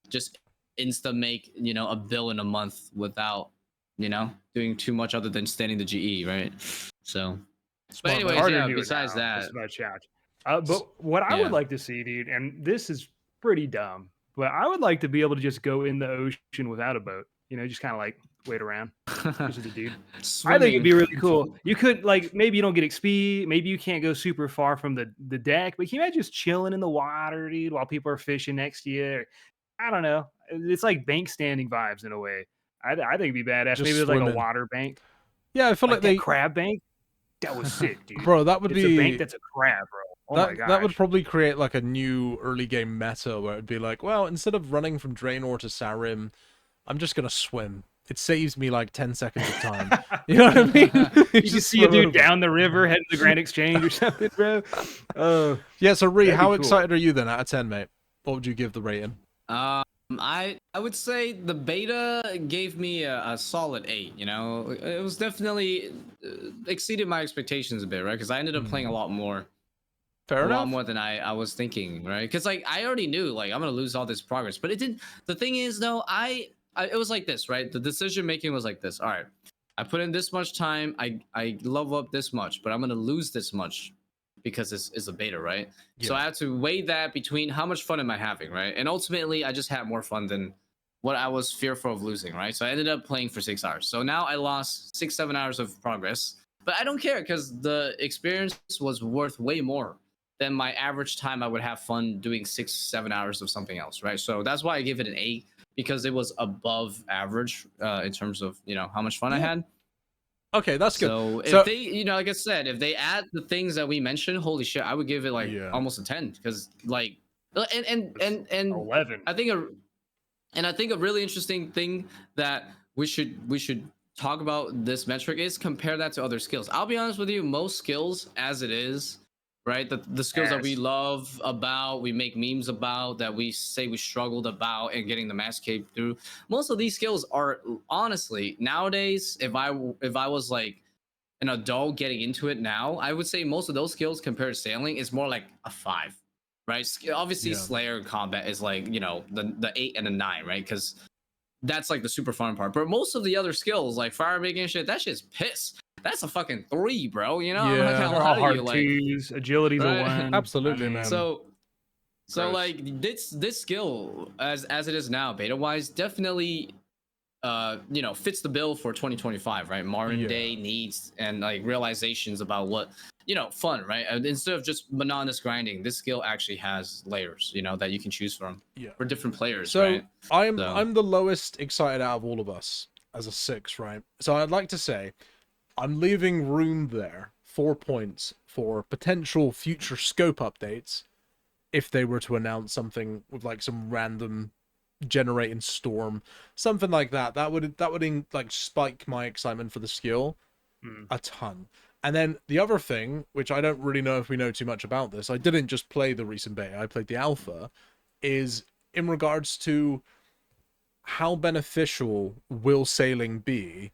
just insta make a bill in a month without doing too much other than standing the GE, right? So but Smart man. anyways, Harder yeah, to do it besides now. that, It's about challenge. But what I would yeah. like to see, dude, and this is pretty dumb, but I would like to be able to just go in the ocean without a boat. Just kind of like wait around, just as a dude. I think it'd Swimming. be really cool. You could like maybe you don't get XP, maybe you can't go super far from the deck, but can you imagine just chilling in the water, dude, while people are fishing next to you? I don't know. It's like bank standing vibes in a way. I think it'd be badass. Just Maybe there's like a swimming. water bank, Yeah, I feel like like that they, crab bank. That was sick, dude. bro. That would It's a bank be that's a crab, bro. Oh my that would gosh. probably create like a new early game meta where it'd be like, well, instead of running from Draenor to Sarim, I'm just gonna swim. It saves me like 10 seconds of time. You know what I mean? You can see a dude down the river heading to the Grand Exchange or something, bro. Oh, Yeah, so Ree, that'd be how cool. excited are you then out of 10, mate? What would you give the rating? I would say the beta gave me a solid 8. It was definitely exceeded my expectations a bit, right? Because I ended up playing a lot more. Fair a enough. lot more than I was thinking, right? Because like I already knew like I'm gonna lose all this progress, but it didn't. The thing is though, it was like this, right? The decision making was like this. All right, I put in this much time, I level up this much, but I'm gonna lose this much because it's a beta, right? So I Yeah. had to weigh that between how much fun am I having, right? And ultimately, I just had more fun than what I was fearful of losing, right? So I ended up playing for 6 hours. So now I lost 6-7 hours of progress, but I don't care because the experience was worth way more than my average time I would have fun doing 6-7 hours of something else, right? So that's why I give it an 8 because it was above average in terms of how much fun I had. Okay, that's good. So if So they, like I said, if they add the things that we mentioned, holy shit, I would give it like Yeah. almost a 10 because like and 11. I think a really interesting thing that we should talk about this metric is compare that to other skills. I'll be honest with you, most skills as it is, right? The skills that we Yes. love about, we make memes about, that we say we struggled about and getting the mass cape through. Most of these skills are honestly nowadays, if I was like an adult getting into it now, I would say most of those skills compared to sailing is more like a 5, right? Obviously, Yeah. Slayer combat is like the 8 and the 9, right? Because that's like the super fun part. But most of the other skills, like fire making and shit, that shit's piss. That's a fucking 3, bro. I'm not Yeah. gonna They're lie all to hard you, like, twos. Agility's a right? 1. Absolutely, I mean, man. So gross. like this skill as it is now, beta wise, definitely fits the bill for 2025, right? Modern Yeah. day needs and like realizations about what fun, right? And instead of just monotonous grinding, this skill actually has layers, that you can choose from Yeah. for different players, So right? I'm the lowest excited out of all of us as a 6, right? So I'd like to say I'm leaving room there, 4 points for potential future scope updates if they were to announce something with like some random generating storm, something like that. That would like spike my excitement for the skill a ton. And then the other thing, which I don't really know if we know too much about this, I didn't just play the recent beta, I played the alpha, is in regards to how beneficial will sailing be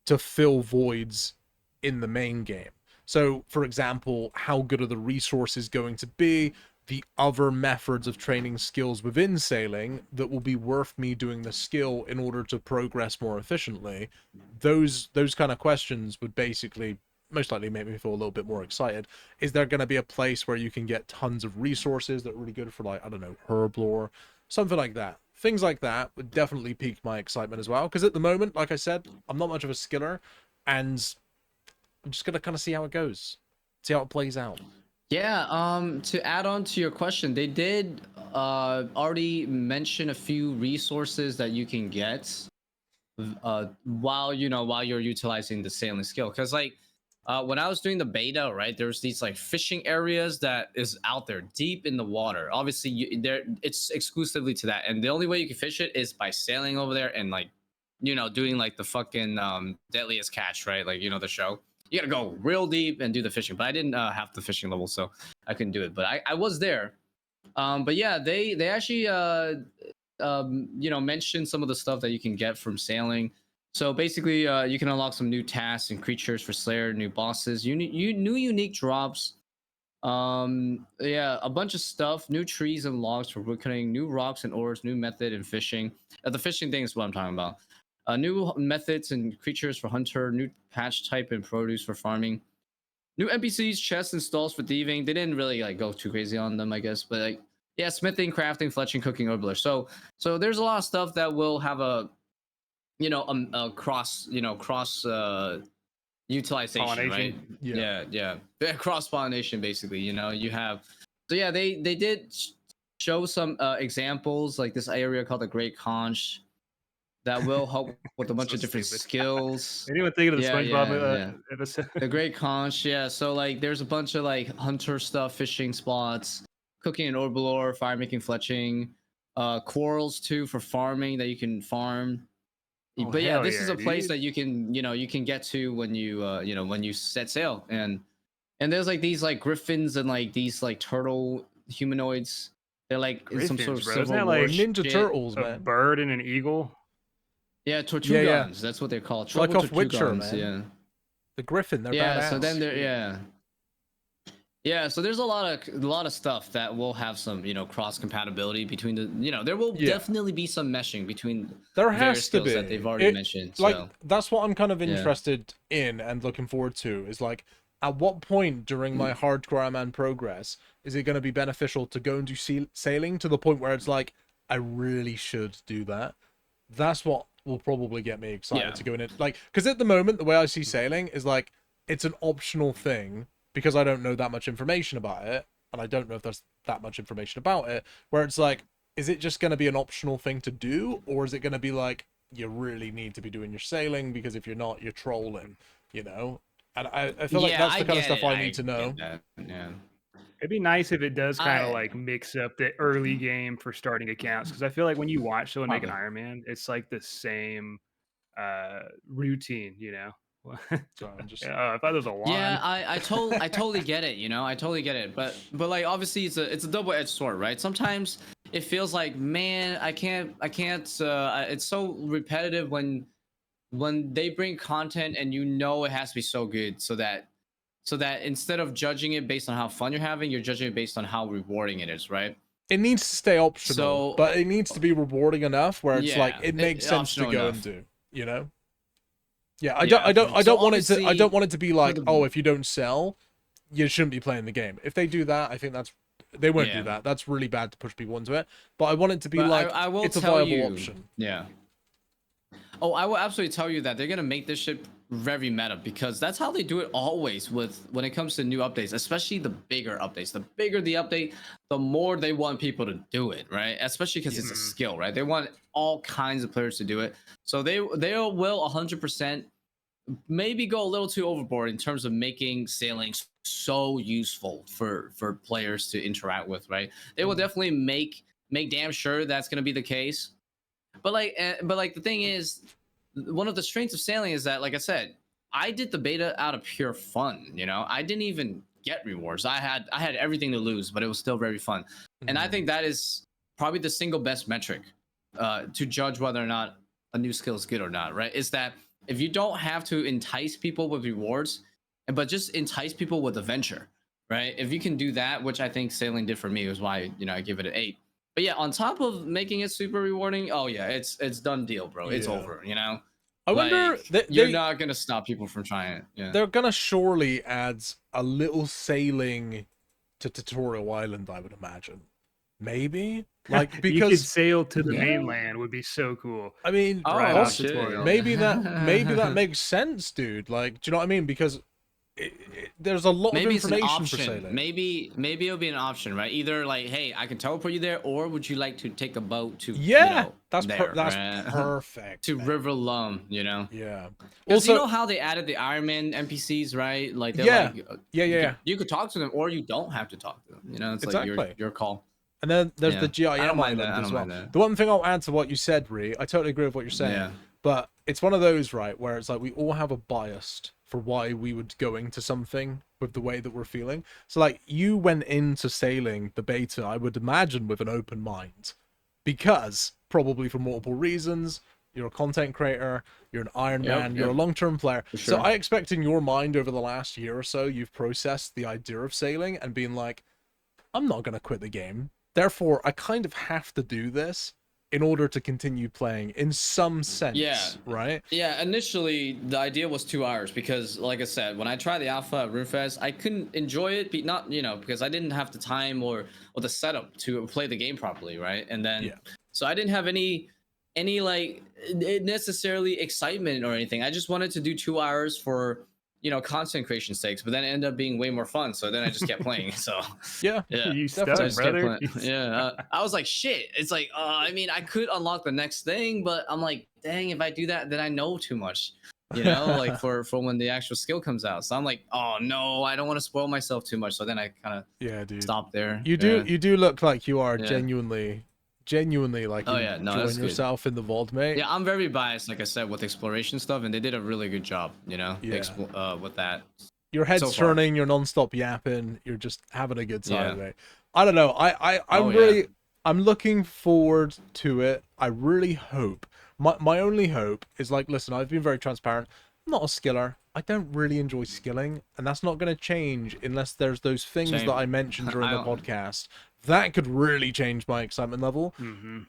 to fill voids in the main game. So, for example, how good are the resources going to be? The other methods of training skills within sailing that will be worth me doing the skill in order to progress more efficiently. Those kind of questions would basically most likely make me feel a little bit more excited. Is there going to be a place where you can get tons of resources that are really good for, like, I don't know, herb lore, something like that? Things like that would definitely pique my excitement as well, because at the moment, like I said, I'm not much of a skiller, and I'm just gonna kind of see how it goes, see how it plays out. Yeah, to add on to your question, they did already mention a few resources that you can get while you're utilizing the sailing skill. Because like when I was doing the beta, right, there's these like fishing areas that is out there deep in the water. Obviously, it's exclusively to that, and the only way you can fish it is by sailing over there and like doing like the fucking deadliest catch, right? Like the show. You gotta go real deep and do the fishing. But I didn't have the fishing level, so I couldn't do it. But I was there. But yeah, they actually mentioned some of the stuff that you can get from sailing. So basically, you can unlock some new tasks and creatures for Slayer, new bosses, new unique drops. Yeah, a bunch of stuff, new trees and logs for woodcutting, new rocks and ores, new method in fishing. The fishing thing is what I'm talking about. New methods and creatures for hunter, new patch type and produce for farming, new NPCs, chests and stalls for thieving. They didn't really like go too crazy on them, I guess, but like yeah, smithing, crafting, fletching, cooking, orbler. So there's a lot of stuff that will have a cross utilization, right? Yeah, cross pollination basically. You have so yeah, they did show some examples like this area called the Great Conch that will help with a bunch of different skills. Anyone thinking of the SpongeBob episode? The Great Conch, yeah. So like there's a bunch of like hunter stuff, fishing spots, cooking and orbalore, fire making, fletching, quarrels too for farming that you can farm. But yeah, this is a place that you can get to when you when you set sail, and there's like these like griffins and like these like turtle humanoids. They're like in some sort of civil war Ninja Turtles, man. A bird and an eagle. Yeah, Tortugans. That's what they're called. Like off Witcher, man. Yeah. The griffin. They're badass. So then so there's a lot of stuff that will have some cross compatibility between the there will definitely be some meshing between there has to be that they've already mentioned. Like that's what I'm kind of interested in and looking forward to is like at what point during my hardcore Ironman progress is it going to be beneficial to go and do sailing to the point where it's like I really should do that. That's what will probably get me excited to go in it. Like because at the moment the way I see sailing is like it's an optional thing. Because I don't know that much information about it, and I don't know if there's that much information about it, where it's like, is it just going to be an optional thing to do, or is it going to be like, you really need to be doing your sailing, because if you're not, you're trolling, And I feel like that's the kind of stuff I need to know. Yeah. It'd be nice if it does kind of like mix up the early game for starting accounts, because I feel like when you watch someone make an Ironman, it's like the same routine, So I thought there was a line. Yeah, I totally get it. I totally get it. But like obviously it's a double-edged sword, right? Sometimes it feels like, man, I can't. It's so repetitive when they bring content and it has to be so good, so that instead of judging it based on how fun you're having, you're judging it based on how rewarding it is, right? It needs to stay optional, but it needs to be rewarding enough where it's like it makes sense to go and do, Yeah, I don't want it to be like, oh, if you don't sell, you shouldn't be playing the game. If they do that, I think they won't do that. That's really bad to push people into it. But I want it to be it's a viable option. Yeah. Oh, I will absolutely tell you that they're gonna make this shit very meta, because that's how they do it always when it comes to new updates, especially the bigger updates. The bigger the update, the more they want people to do it, right? Especially because it's a skill, right? They want all kinds of players to do it. So they will 100% maybe go a little too overboard in terms of making sailing so useful for players to interact with, right? They will definitely make damn sure that's going to be the case. But the thing is, one of the strengths of sailing is that, like I said, I did the beta out of pure fun. I didn't even get rewards. I had everything to lose, but it was still very fun. And I think that is probably the single best metric to judge whether or not a new skill is good or not, right? Is that if you don't have to entice people with rewards, but just entice people with adventure, right? If you can do that, which I think sailing did for me, was why I give it an 8. But yeah, on top of making it super rewarding, oh yeah, it's done deal, bro. It's over, I wonder you're not gonna stop people from trying it. Yeah, they're gonna surely add a little sailing to Tutorial Island, I would imagine. Maybe because you could sail to the mainland would be so cool. I mean, maybe that makes sense, dude. Like, do you know what I mean? Because there's a lot of information for sailing. Maybe it'll be an option, right? Either like, hey, I can teleport you there, or would you like to take a boat to that's perfect to River Lum, Yeah. Also, how they added the Iron Man NPCs, right? Like you could talk to them, or you don't have to talk to them. It's exactly. like your call. And then there's the GIM island as well. The one thing I'll add to what you said, Ree, I totally agree with what you're saying. But it's one of those, right, where it's like we all have a bias for why we would go into something with the way that we're feeling. So like you went into sailing the beta, I would imagine, with an open mind, because probably for multiple reasons. You're a content creator, you're an Iron Man, you're a long-term player. Sure. So I expect in your mind over the last year or so, you've processed the idea of sailing and been like, I'm not going to quit the game. Therefore, I kind of have to do this in order to continue playing in some sense, right? Yeah, initially the idea was 2 hours because, like I said, when I tried the alpha at RuneFest, I couldn't enjoy it, not because I didn't have the time or the setup to play the game properly, right? And then, so I didn't have any like necessarily excitement or anything. I just wanted to do 2 hours for content creation sakes, but then it ended up being way more fun. So then I just kept playing. So yeah, you so stuck, I just brother. kept playing. Yeah, I was like, shit. It's like, I mean, I could unlock the next thing, but I'm like, dang, if I do that, then I know too much, like for when the actual skill comes out. So I'm like, oh no, I don't want to spoil myself too much. So then I kind of stopped there. You do look like you are genuinely like enjoying yourself in the vault, mate. Yeah, I'm very biased, like I said, with exploration stuff, and they did a really good job, with that. Your head's turning, you're non-stop yapping, you're just having a good time, mate. I don't know. I'm looking forward to it. I really hope. My only hope is, like, listen, I've been very transparent. I'm not a skiller. I don't really enjoy skilling, and that's not going to change unless there's those things that I mentioned during the podcast. That could really change my excitement level.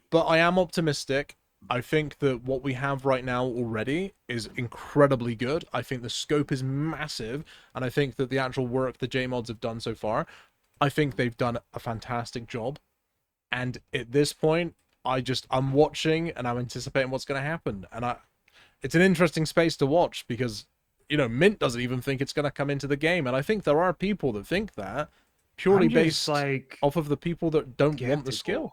But I am optimistic. I think that what we have right now already is incredibly good. I think the scope is massive, and I think that the actual work the JMods have done so far, I think they've done a fantastic job. And at this point, I'm watching and I'm anticipating what's going to happen. And it's an interesting space to watch because, Mint doesn't even think it's going to come into the game. And I think there are people that think that purely based off of the people that don't want the skill.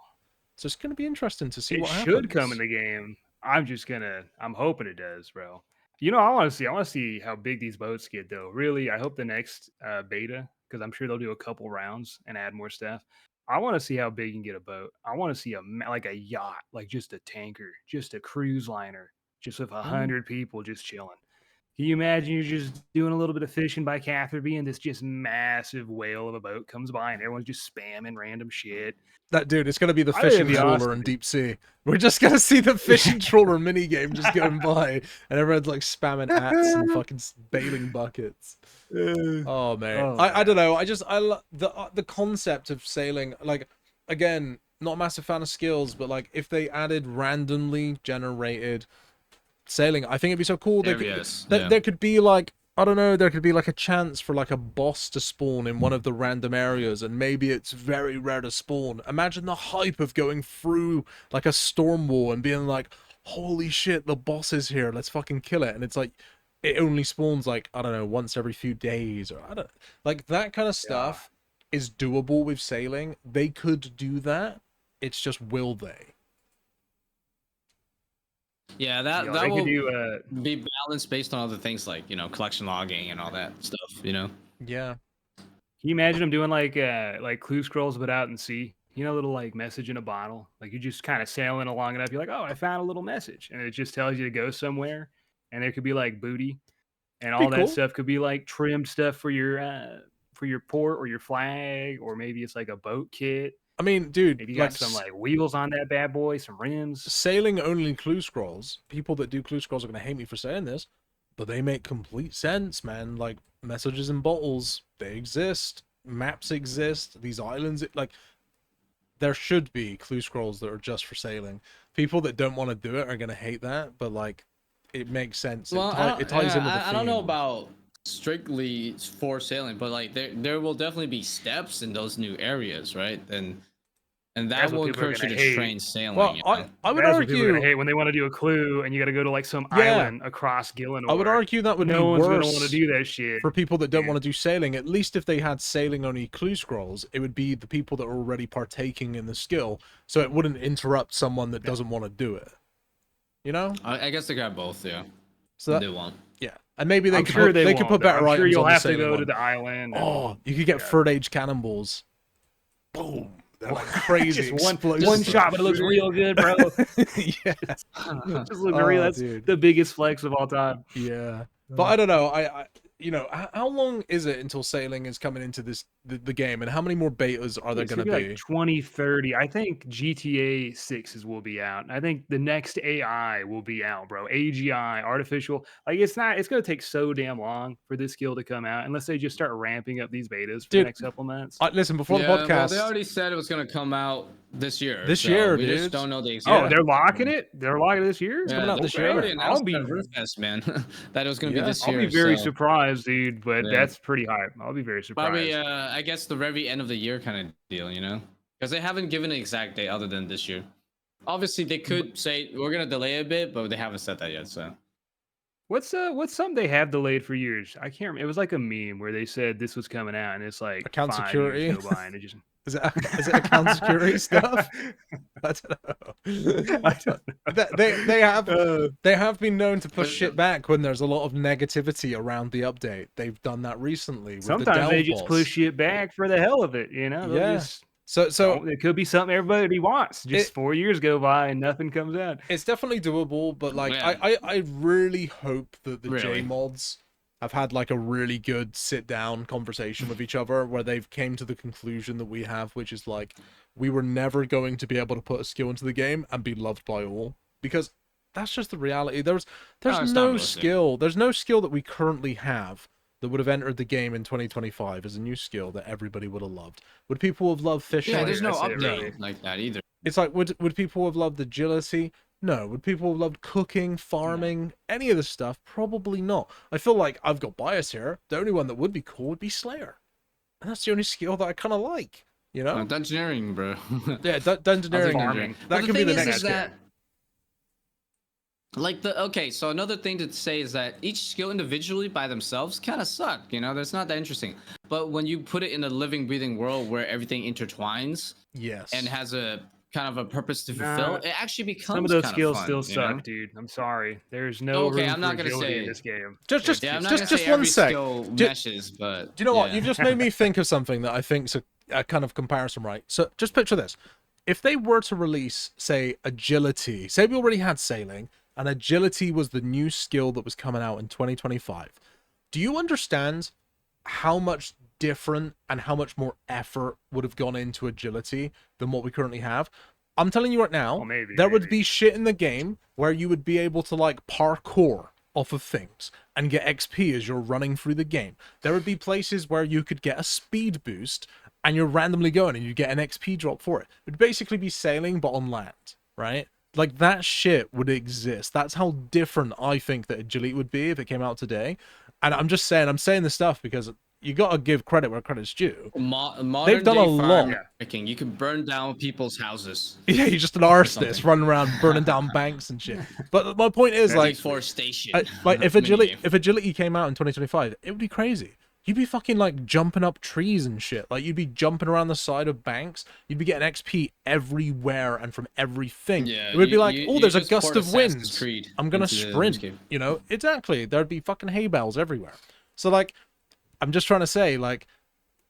So it's going to be interesting to see what happens. It should come in the game. I'm hoping it does, bro. I want to see how big these boats get, though. Really, I hope the next beta, because I'm sure they'll do a couple rounds and add more stuff. I want to see how big you can get a boat. I want to see a yacht, like just a tanker, just a cruise liner, just with 100 people just chilling. Can you imagine you're just doing a little bit of fishing by Catherby and this just massive whale of a boat comes by and everyone's just spamming random shit? Dude, it's going to be the fishing trawler in deep sea. We're just going to see the fishing trawler minigame just going by and everyone's like spamming ats and fucking bailing buckets. Oh, man. I don't know. I love the concept of sailing. Like, again, not a massive fan of skills, but like if they added randomly generated sailing, I think it'd be so cool. There could be like, I don't know, there could be like a chance for like a boss to spawn in one of the random areas, and maybe it's very rare to spawn. Imagine the hype of going through like a storm wall and being like, holy shit, the boss is here, let's fucking kill it. And it's like, it only spawns like, I don't know, once every few days, or I don't like that kind of stuff is doable with sailing. They could do that. It's just, will they? Yeah, that will be balanced based on other things like, collection logging and all that stuff, Yeah. Can you imagine them doing like clue scrolls but out in sea? Little like message in a bottle. Like you're just kind of sailing along enough. You're like, oh, I found a little message. And it just tells you to go somewhere. And there could be like booty. And all that stuff could be like trimmed stuff for your port or your flag. Or maybe it's like a boat kit. I mean, dude, maybe you got some like wheels on that bad boy, some rims. Sailing only clue scrolls. People that do clue scrolls are gonna hate me for saying this, but they make complete sense, man. Like messages in bottles, they exist. Maps exist. These islands, like there should be clue scrolls that are just for sailing. People that don't want to do it are gonna hate that, but like it makes sense. Well, it ties in with the theme. I don't know about strictly for sailing, but like there will definitely be steps in those new areas, right? And that will encourage you to train sailing. Well, I would argue people are gonna hate when they want to do a clue and you got to go to like some island across Gillinor. I would argue that would no be one's worse gonna want to do that shit for people that don't want to do sailing. At least if they had sailing only clue scrolls, it would be the people that are already partaking in the skill, so it wouldn't interrupt someone that doesn't want to do it. I guess they got both, yeah. So they want. Yeah, and maybe they could put better items. I'm sure you'll on have the to go one. to the island. You could get third age cannonballs. Boom. They're like crazy just one explosive. shot, but it looks real good, bro. Yeah. Just looks real. That's dude. the biggest flex of all time. Yeah. But I don't know. I you know, how long is it until sailing is coming into the game, and how many more betas are there It's going to gonna be? like 2030. I think GTA 6s will be out. I think the next AI will be out, bro. AGI, artificial. Like it's gonna take so damn long for this skill to come out unless they just start ramping up these betas for the Dude, next couple months. Listen, before the Well, podcast, they already said it was gonna come out this year. This so year, we just dude. don't know the exact. Oh, they're locking it. They're locking it this year. It's coming out this They year. already announced I'll be at Rooffest, man, that it was gonna be Yeah. this I'll year. be very so surprised, dude. But Yeah. that's pretty hype. I'll be very surprised. probably, I guess the very end of the year kind of deal, you know, because they haven't given an exact date other than this year. Obviously, they could say we're gonna delay a bit, but they haven't said that yet. So What's something they have delayed for years? I can't remember. It was like a meme where they said this was coming out, and it's like Account 5 security. years go by, and it just Is it account security stuff? I don't know. I don't know. They have been known to push shit back when there's a lot of negativity around the update. They've done that recently. With Sometimes the they just push it back for the hell of it, you know. They'll Yeah. just, So it could be something everybody wants. Just 4 years go by and nothing comes out. it's definitely doable, but like Yeah. I really hope that the Really? J mods have had like a really good sit down conversation with each other where they've came to the conclusion that we have, which is like we were never going to be able to put a skill into the game and be loved by all, because that's just the reality. There's it's not no realistic. skill. There's no skill that we currently have that would have entered the game in 2025 as a new skill that everybody would have loved. Would people have loved fishing? yeah, there's no That's it, update really. like that either. It's like, would people have loved agility? No. Would people have loved cooking, farming, any of this stuff? Probably not. I feel like I've got bias here. The only one that would be cool would be Slayer. And that's the only skill that I kind of like, you know? Dungeoneering, bro. Yeah, dungeoneering. farming. That But can be the thing next is skill. that, like okay, so another thing to say is that each skill individually by themselves kind of suck, you know, that's not that interesting. But when you put it in a living, breathing world where everything intertwines Yes. and has a kind of a purpose to fulfill, it actually becomes Some of those kind skills fun, still you know? suck, dude. I'm sorry. There's no Okay, room I'm not for gonna agility say- in this game. Just Yeah, I'm not gonna just say one every sec. skill Do- meshes, but Do you know what? yeah. You've just made me think of something that I think's a kind of comparison, right? So just picture this. If they were to release, say, agility, say we already had sailing, and agility was the new skill that was coming out in 2025, do you understand how much different and how much more effort would have gone into agility than what we currently have? I'm telling you right now, Well, maybe, there would maybe. be shit in the game where you would be able to like parkour off of things and get XP as you're running through the game. There would be places where you could get a speed boost and you're randomly going and you get an XP drop for it. It would basically be sailing but on land, right? Like that shit would exist. That's how different I think that agility would be if it came out today. And I'm just saying, I'm saying this stuff because you gotta give credit where credit's due. Modern done day a lot. fireworking, you can burn down people's houses. Yeah, you're just an arsonist something. running around burning down banks and shit. But my point is, like, Deforestation. like if Minigame. agility came out in 2025, it would be crazy. You'd be fucking like jumping up trees and shit. Like you'd be jumping around the side of banks. You'd be getting XP everywhere and from everything. Yeah, it would be you- like, you- oh, you there's a just gust poured of Assassin's wind. Creed I'm gonna into the sprint. game. You know, exactly. There'd be fucking hay bales everywhere. So like, I'm just trying to say, like,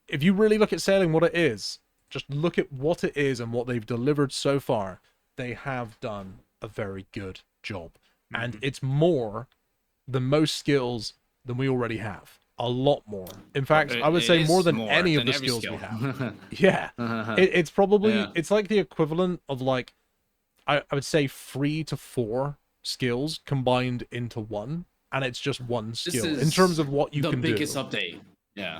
if you really look at sailing, what it is, just look at what it is and what they've delivered so far. They have done a very good job, and it's more than most skills than we already have. A lot more. In fact, I would It say is more than more any of than the every skills skill. we have. Yeah, it's probably Yeah. it's like the equivalent of like I would say 3 to 4 skills combined into one, and it's just one This skill in is terms of what you the can biggest do. update,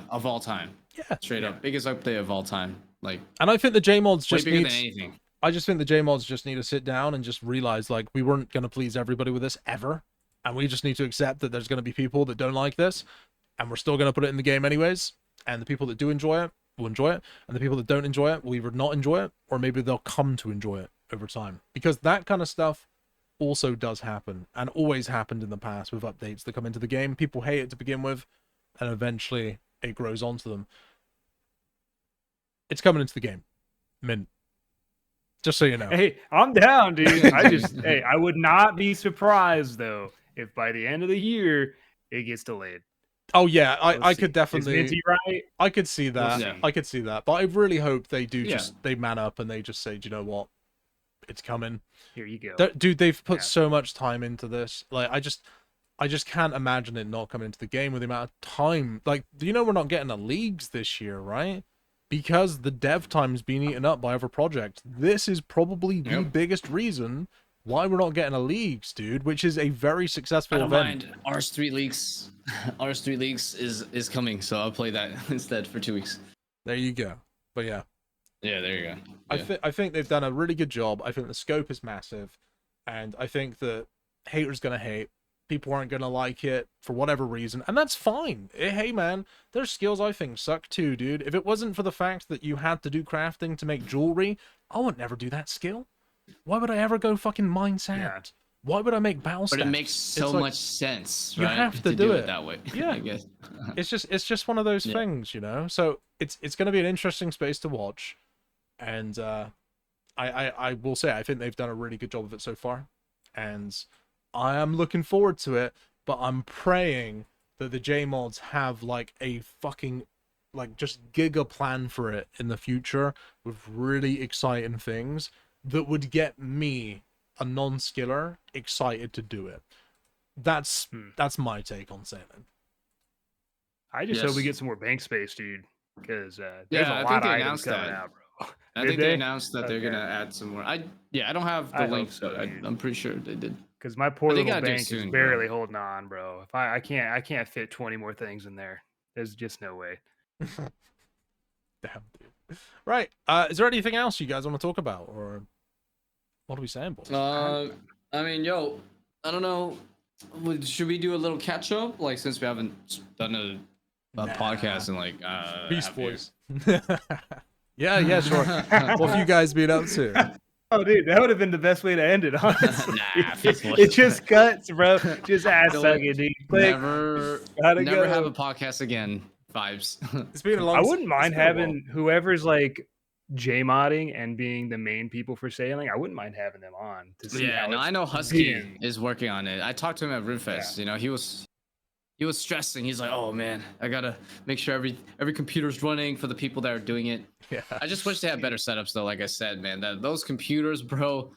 of all time. Yeah, Straight up, biggest update of all time. Like and I think the J mods way just bigger need. than anything. I just think the J mods just need to sit down and just realize like we weren't going to please everybody with this ever, and we just need to accept that there's going to be people that don't like this, and we're still going to put it in the game anyways. And the people that do enjoy it will enjoy it, and the people that don't enjoy it will either not enjoy it or maybe they'll come to enjoy it over time, because that kind of stuff also does happen and always happened in the past with updates that come into the game. People hate it to begin with, and eventually it grows onto them. It's coming into the game, Mint. Just so you know. Hey, I'm down, dude. Hey, I would not be surprised though if by the end of the year it gets delayed. Oh yeah, I See. could Is definitely. Minty right? I could see that. Yeah. I could see that. But I really hope they do Yeah. they man up and they just say, do you know what? It's coming. Here you go. Dude, they've put Yeah. so much time into this. Like, I just can't imagine it not coming into the game with the amount of time. Like, do you know we're not getting a leagues this year, right? Because the dev time's been eaten up by other projects. This is probably the biggest reason why we're not getting a leagues, dude, which is a very successful I don't event. mind. R3 Leagues. R3 Leagues is coming, so I'll play that instead for 2 weeks. There you go. But yeah. Yeah, there you go. Yeah. I think they've done a really good job. I think the scope is massive, and I think that haters gonna hate. People aren't gonna like it for whatever reason, and that's fine. Hey man, there's skills I think suck too, dude. If it wasn't for the fact that you had to do crafting to make jewelry, I would never do that skill. Why would I ever go fucking mine sand? Yeah. Why would I make battle But staff? it makes so much sense, you right? have to do it that way. Yeah. I guess. It's just one of those things, you know. So it's gonna be an interesting space to watch, and I will say I think they've done a really good job of it so far, and I am looking forward to it. But I'm praying that the J mods have like a fucking like just giga plan for it in the future with really exciting things that would get me, a non-skiller, excited to do it. That's my take on sailing. I just hope we get some more bank space, dude, because there's a I lot think of they items announced coming that. out, bro. I think they announced that they're gonna add some more. I don't have the I link, hope so, but dude. I'm pretty sure they did. Because my poor they little gotta do it bank soon, is bro. barely holding on, bro. If I can't fit 20 more things in there. There's just no way. Damn, dude. Right. Is there anything else you guys want to talk about, or what are we saying, boys? I mean, yo, I don't know. Should we do a little catch up? Like, since we haven't done a podcast in like Beast Boys. yeah, sure. What have you guys been up to? Oh, dude, that would have been the best way to end it, honestly. Nah, it just cuts, bro. Just ass sucking, dude. Click. Never go. have a podcast again. Vibes. It's been a long. I wouldn't mind having whoever's like J modding and being the main people for sailing. I wouldn't mind having them on to see. Yeah, how no, it's I know Husky been. is working on it. I talked to him at RuneFest. Yeah. You know, he was stressing. He's like, "Oh man, I gotta make sure every computer's running for the people that are doing it." Yeah. I just wish they had better setups though. Like I said, man, those computers, bro,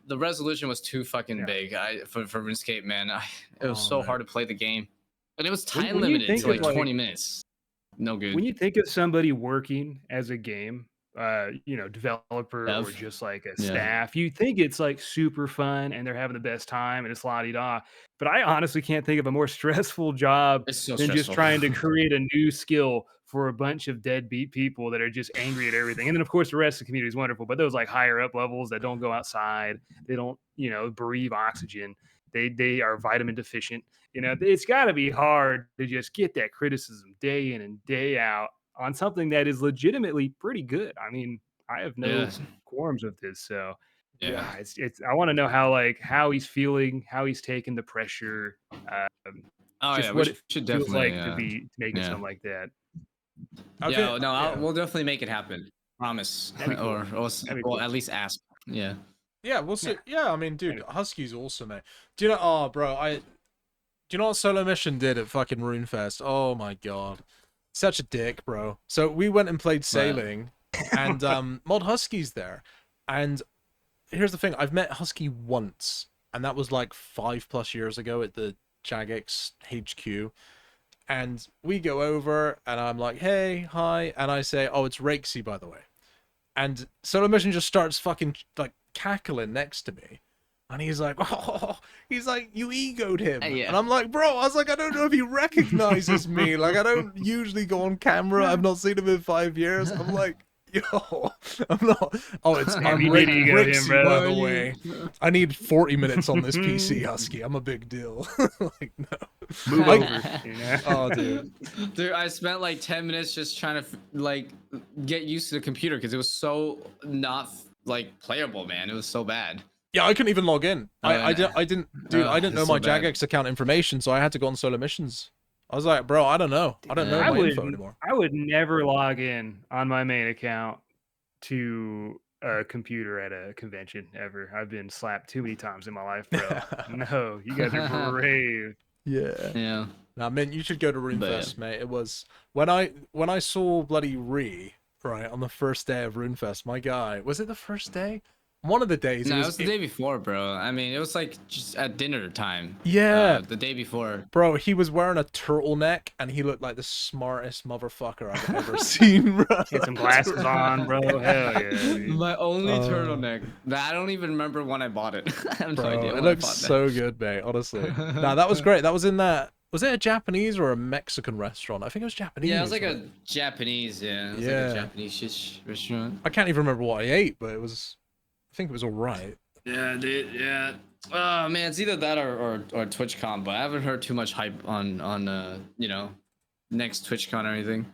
the resolution was too fucking big. For RuneScape, man, it was so hard to play the game, and it was time limited to like 20 minutes. No good. When you think of somebody working as a game, developer or just like a staff, you think it's like super fun and they're having the best time and it's la-di-da. But I honestly can't think of a more stressful job than just trying to create a new skill for a bunch of deadbeat people that are just angry at everything. And then of course the rest of the community is wonderful, but those like higher up levels that don't go outside, they don't, breathe oxygen. They are vitamin deficient. It's got to be hard to just get that criticism day in and day out on something that is legitimately pretty good. I mean, I have no qualms with this. So it's I want to know how he's feeling, how he's taking the pressure, what it feels like to be making something like that. Okay. We'll definitely make it happen. Promise. Cool. or at least ask. Yeah. Yeah, we'll see. Yeah, I mean, dude, Husky's awesome, mate. Do you know? Do you know what Solo Mission did at fucking RuneFest? Oh my god, such a dick, bro. So we went and played sailing, and Mod Husky's there. And here's the thing: I've met Husky once, and that was like 5+ years ago at the Jagex HQ. And we go over, and I'm like, "Hey, hi," and I say, "Oh, it's Rakesy, by the way." And Solo Mission just starts fucking like cackling next to me, and he's like, "Oh," he's like, "You egoed him," and I'm like, "Bro," I was like, "I don't know if he recognizes me. Like, I don't usually go on camera. I've not seen him in 5 years." I'm like, "Yo, I'm not." Oh, I'm Rixie, by the way. I need 40 minutes on this PC, Husky. I'm a big deal. Like, no. Move over. Oh, dude. Dude, I spent like 10 minutes just trying to like get used to the computer because it was so not like playable, man. It was so bad. Yeah, I couldn't even log in. I didn't know my so Jagex account information, so I had to go on Solo Missions. I was like, bro, I don't know. I don't know my info anymore. I would never log in on my main account to a computer at a convention ever. I've been slapped too many times in my life, bro. No, you guys are brave. Yeah. Yeah. Now, Mint, you should go to RuneFest, mate. It was when I saw bloody right on the first day of RuneFest. My guy, was it the first day? One of the days. No, it was the day before, bro. I mean, it was like just at dinner time. Yeah. The day before. Bro, he was wearing a turtleneck and he looked like the smartest motherfucker I've ever seen, bro. Had some glasses on, bro. Hell yeah, dude. My only turtleneck. I don't even remember when I bought it. I have no idea. It looks so good, mate. Honestly. Nah, that was great. That was in that. Was it a Japanese or a Mexican restaurant? I think it was Japanese. Yeah, it was like a Japanese. Yeah, it was like a Japanese restaurant. I can't even remember what I ate, but it was. I think it was all right. Yeah, dude. Yeah. Oh man, it's either that or TwitchCon, but I haven't heard too much hype on you know, next TwitchCon or anything.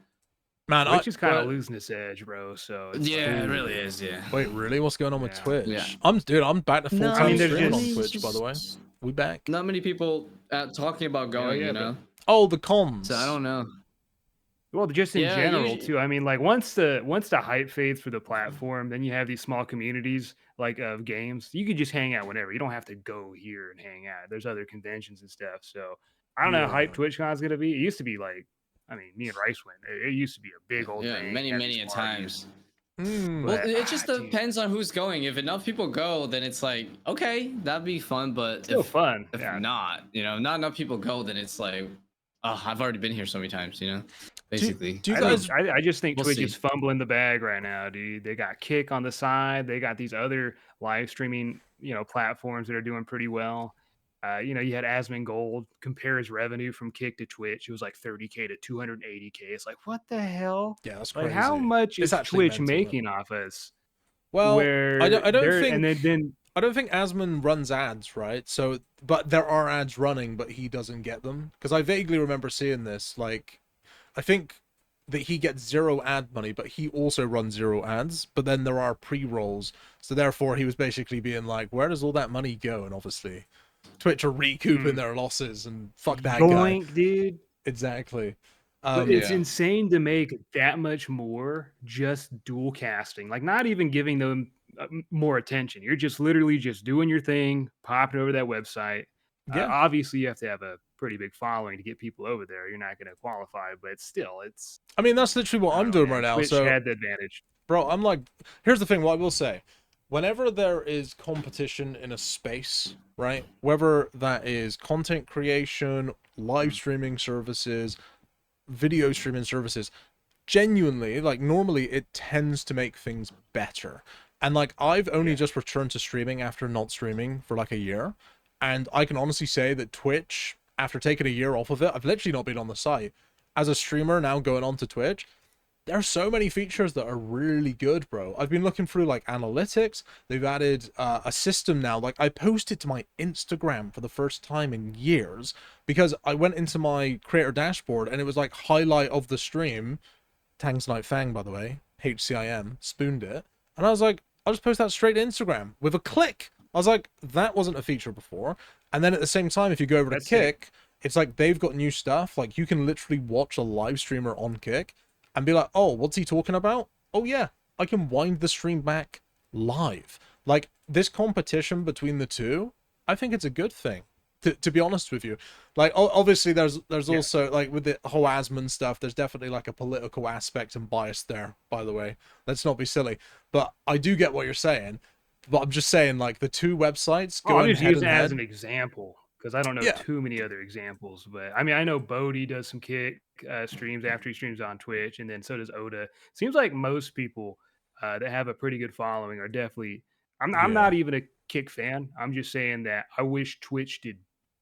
Man, Twitch is kind of losing its edge, bro. So yeah, it really is. Yeah. Wait, really? What's going on with Twitch? Yeah. I'm back to full time streaming on just- Twitch, by the way. We back. Not many people talking about going. yeah, you know. Oh, the comms. So I don't know. Well, just in Yeah, general usually- too. I mean, like once the hype fades for the platform, then you have these small communities like of games. You could just hang out whenever. You don't have to go here and hang out. There's other conventions and stuff. So I don't know how hype TwitchCon is gonna be. It used to be like, I mean, me and Rice went. It used to be a big old thing. Many had many these a parties. times. But, Well, it just dude, depends on who's going. If enough people go, then it's like, okay, that'd be fun. But still if, fun. if Yeah. not, you know, not enough people go, then it's like, oh, I've already been here so many times, you know, basically. Do you guys? I just think We'll Twitch see. is fumbling the bag right now, dude. They got Kick on the side. They got these other live streaming, platforms that are doing pretty well. You had Asmongold compare his revenue from Kick to Twitch. It was like 30K to 280K. It's like, what the hell? Yeah, that's Like, crazy. how much It's is actually Twitch mental, making off us? Well, Where I don't think. and then I don't think Asmon runs ads, right? So, but there are ads running, but he doesn't get them. Because I vaguely remember seeing this. Like, I think that he gets 0 ad money, but he also runs 0 ads. But then there are pre-rolls. So therefore, he was basically being like, where does all that money go? And obviously, Twitch are recouping their losses, and fuck that Boink, guy. dude. Exactly. But it's insane to make that much more just dual casting, like not even giving them more attention. You're just literally just doing your thing, popping over that website. Yeah. Obviously, you have to have a pretty big following to get people over there. You're not going to qualify, but still, it's. I mean, that's literally what I'm doing right now. Twitch So had the advantage. Bro, I'm like, here's the thing, what I will say. Whenever there is competition in a space, right? Whether that is content creation, live streaming services, video streaming services, genuinely, like normally it tends to make things better. And like I've only just returned to streaming after not streaming for like a year. And I can honestly say that Twitch, after taking a year off of it, I've literally not been on the site. As a streamer now going on to Twitch, there are so many features that are really good, bro. I've been looking through like analytics. They've added a system now. Like I posted to my Instagram for the first time in years because I went into my creator dashboard and it was like highlight of the stream. Tangs Night Fang, by the way, HCIM, spooned it. And I was like, I'll just post that straight to Instagram with a click. I was like, that wasn't a feature before. And then at the same time, if you go over to Kick, it's like they've got new stuff. Like you can literally watch a live streamer on Kick and be like, oh, what's he talking about? Oh yeah, I can wind the stream back live. Like this competition between the two, I think it's a good thing. To be honest with you, like obviously there's also like with the whole Asmon stuff, there's definitely like a political aspect and bias there. By the way, let's not be silly, but I do get what you're saying. But I'm just saying, like the two websites going I'm just head using and it as head. an example because I don't know too many other examples. But I mean, I know Bodhi does some Kick streams after he streams on Twitch, and then so does Oda. Seems like most people that have a pretty good following are definitely. I'm not even a Kick fan. I'm just saying that I wish Twitch did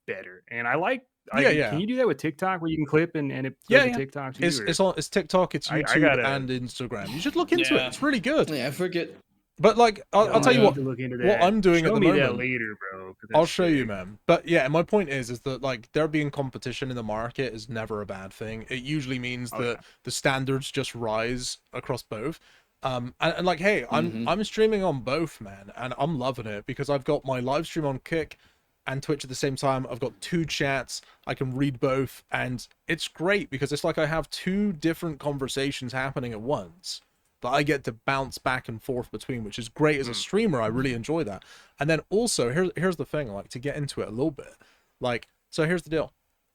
better, and I like. Can you do that with TikTok where you can clip and it goes to TikTok too? It's TikTok, it's YouTube, and Instagram. You should look into it. It's really good. Yeah, I forget. But like, I'll tell you what. Look into what I'm doing at the moment. That later, bro. I'll show you, man. But yeah, my point is that like there being competition in the market is never a bad thing. It usually means that the standards just rise across both. And like, hey, I'm streaming on both, man, and I'm loving it because I've got my live stream on Kick and Twitch at the same time. I've got 2 chats. I can read both, and it's great because it's like I have 2 different conversations happening at once. But I get to bounce back and forth between, which is great as a streamer. I really enjoy that. And then also, here's the thing, like to get into it a little bit. Like, so here's the deal.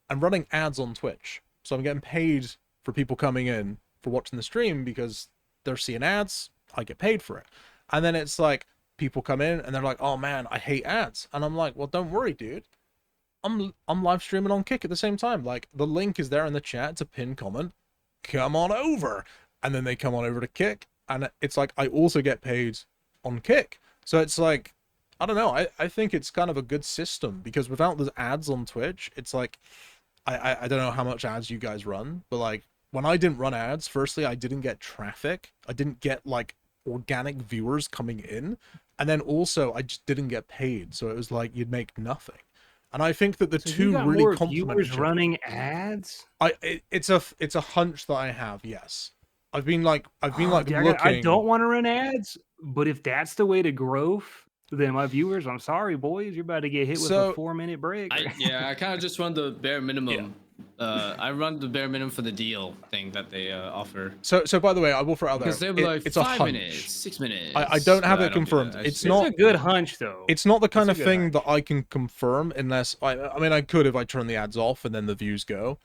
I'm running ads on Twitch. So I'm getting paid for people coming in for watching the stream because they're seeing ads, I get paid for it. And then it's like people come in and they're like, "Oh man, I hate ads." And I'm like, "Well, don't worry, dude. I'm live streaming on Kick at the same time. Like the link is there in the chat. It's a pinned comment. Come on over." And then they come on over to Kick, and it's like I also get paid on Kick. So it's like, I don't know. I think it's kind of a good system because without the ads on Twitch, it's like I don't know how much ads you guys run, but like when I didn't run ads, firstly, I didn't get traffic. I didn't get like organic viewers coming in, and then also I just didn't get paid. So it was like you'd make nothing. And I think that the So two you got really more complement viewers each other. running ads. It's a hunch that I have. Yes, I've been like Dude, looking. I don't want to run ads, but if that's the way to growth, then my viewers, I'm sorry, boys, you're about to get hit with a 4-minute break. I kind of just run the bare minimum. I run the bare minimum for the deal thing that they offer. So by the way, I will throw out there. Because they're like it's 5 a hunch. minutes, 6 minutes. I don't have it do confirmed. that. It's not a good hunch though. It's not the kind It's of a good thing hunch. that I can confirm unless I mean I could if I turn the ads off and then the views go.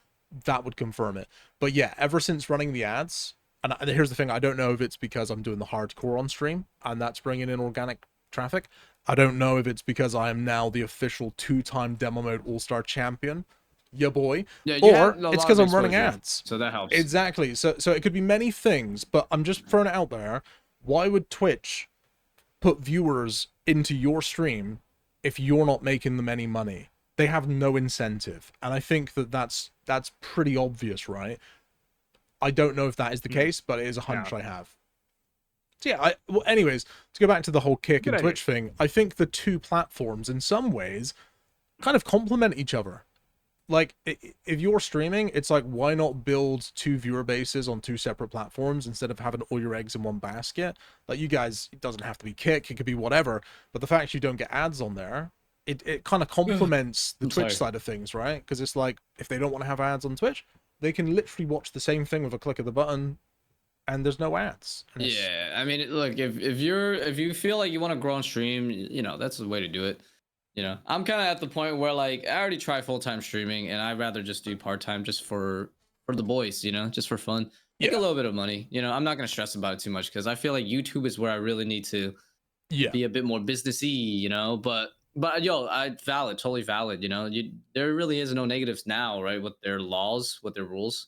That would confirm it. But yeah, ever since running the ads, and here's the thing, I don't know if it's because I'm doing the hardcore on stream and that's bringing in organic traffic. I don't know if it's because I am now the official 2-time demo mode all-star champion. Yeah, boy. Yeah, or it's because I'm running ads. So that helps. Exactly. So it could be many things, but I'm just throwing it out there. Why would Twitch put viewers into your stream if you're not making them any money? They have no incentive, and I think that that's pretty obvious, right? I don't know if that is the case, but it is a hunch I have. So yeah, well, anyways, to go back to the whole Kick and Twitch thing, I think the two platforms in some ways kind of complement each other. Like, if you're streaming, it's like, why not build 2 viewer bases on 2 separate platforms instead of having all your eggs in one basket? Like, you guys, it doesn't have to be Kick, it could be whatever, but the fact you don't get ads on there, it kind of complements the Twitch side of things, right? Because it's like, if they don't want to have ads on Twitch, they can literally watch the same thing with a click of the button, and there's no ads. Yeah, I mean, look, if you feel like you want to grow on stream, you know, that's the way to do it. You know, I'm kind of at the point where like I already try full-time streaming, and I'd rather just do part-time just for the boys, you know, just for fun, make a little bit of money. You know, I'm not gonna stress about it too much because I feel like YouTube is where I really need to be a bit more businessy, you know. But yo, totally valid. You know, there really is no negatives now, right? With their laws, with their rules,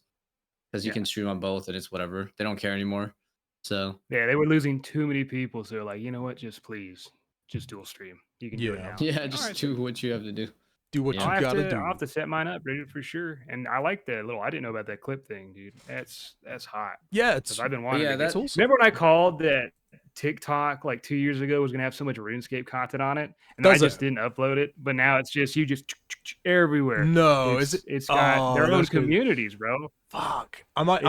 because you can stream on both, and it's whatever. They don't care anymore. So yeah, they were losing too many people, so they're like, you know what, just please, just dual stream. You can do it now. Yeah, just do what you have to do. Do what you gotta do. I'll have to set mine up, dude, for sure. And I like that little. I didn't know about that clip thing, dude. That's hot. Yeah, it's. I've been wanting. Yeah, that's awesome. Remember when I called that TikTok like 2 years ago was gonna have so much RuneScape content on it, and I just didn't upload it. But now it's just everywhere. No, it's got their own communities, bro. Fuck. I might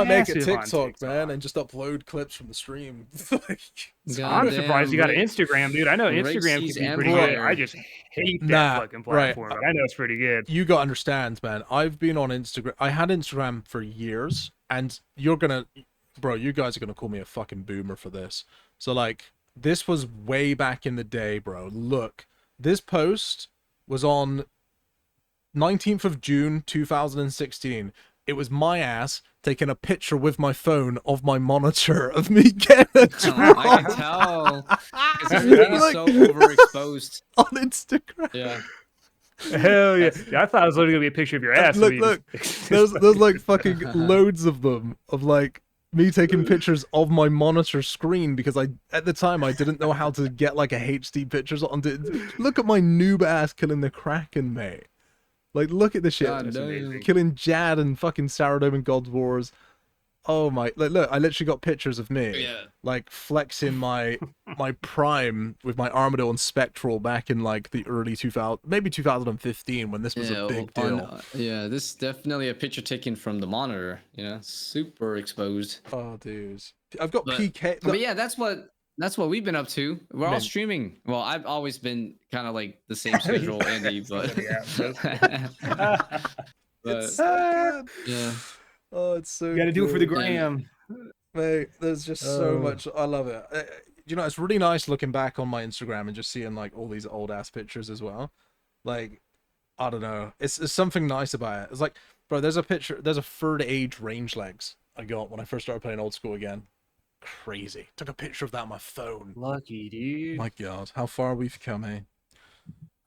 make a TikTok, man, and just upload clips from the stream. I'm surprised you got an Instagram, dude. I know Instagram can be pretty good. I just hate that fucking platform. But I know it's pretty good. You gotta understand, man. I've been on Instagram. I had Instagram for years, and you guys are gonna call me a fucking boomer for this. So like, this was way back in the day, bro. Look, this post was on 19th of June 2016. It was my ass taking a picture with my phone of my monitor of me getting a drop. I can tell. Because everything is so overexposed. On Instagram. Yeah. Hell yeah. I thought it was literally going to be a picture of your ass. Look. There's like fucking loads of them, of like me taking pictures of my monitor screen, because at the time I didn't know how to get like a HD pictures onto it. Look at my noob ass killing the Kraken, mate. Like, look at the shit. Killing Jad and fucking Saradome and God's Wars. Oh my, like, look, I literally got pictures of me, like, flexing my prime with my Armadillo and Spectral back in, like, the early 2015, when this was a big deal. Yeah, this is definitely a picture taken from the monitor, you know, super exposed. Oh, dude. I've got PK. But yeah, that's what we've been up to. We're all streaming. Well, I've always been kind of like the same schedule, Andy, but it's so good. Yeah. Oh, it's so. You got to do it for the gram, mate. There's just so much. I love it. You know, it's really nice looking back on my Instagram and just seeing like all these old ass pictures as well. Like, I don't know. It's something nice about it. It's like, bro, there's a picture. There's a third age range legs I got when I first started playing old school again. Crazy. Took a picture of that on my phone. Lucky, dude. My God, how far we've come, eh?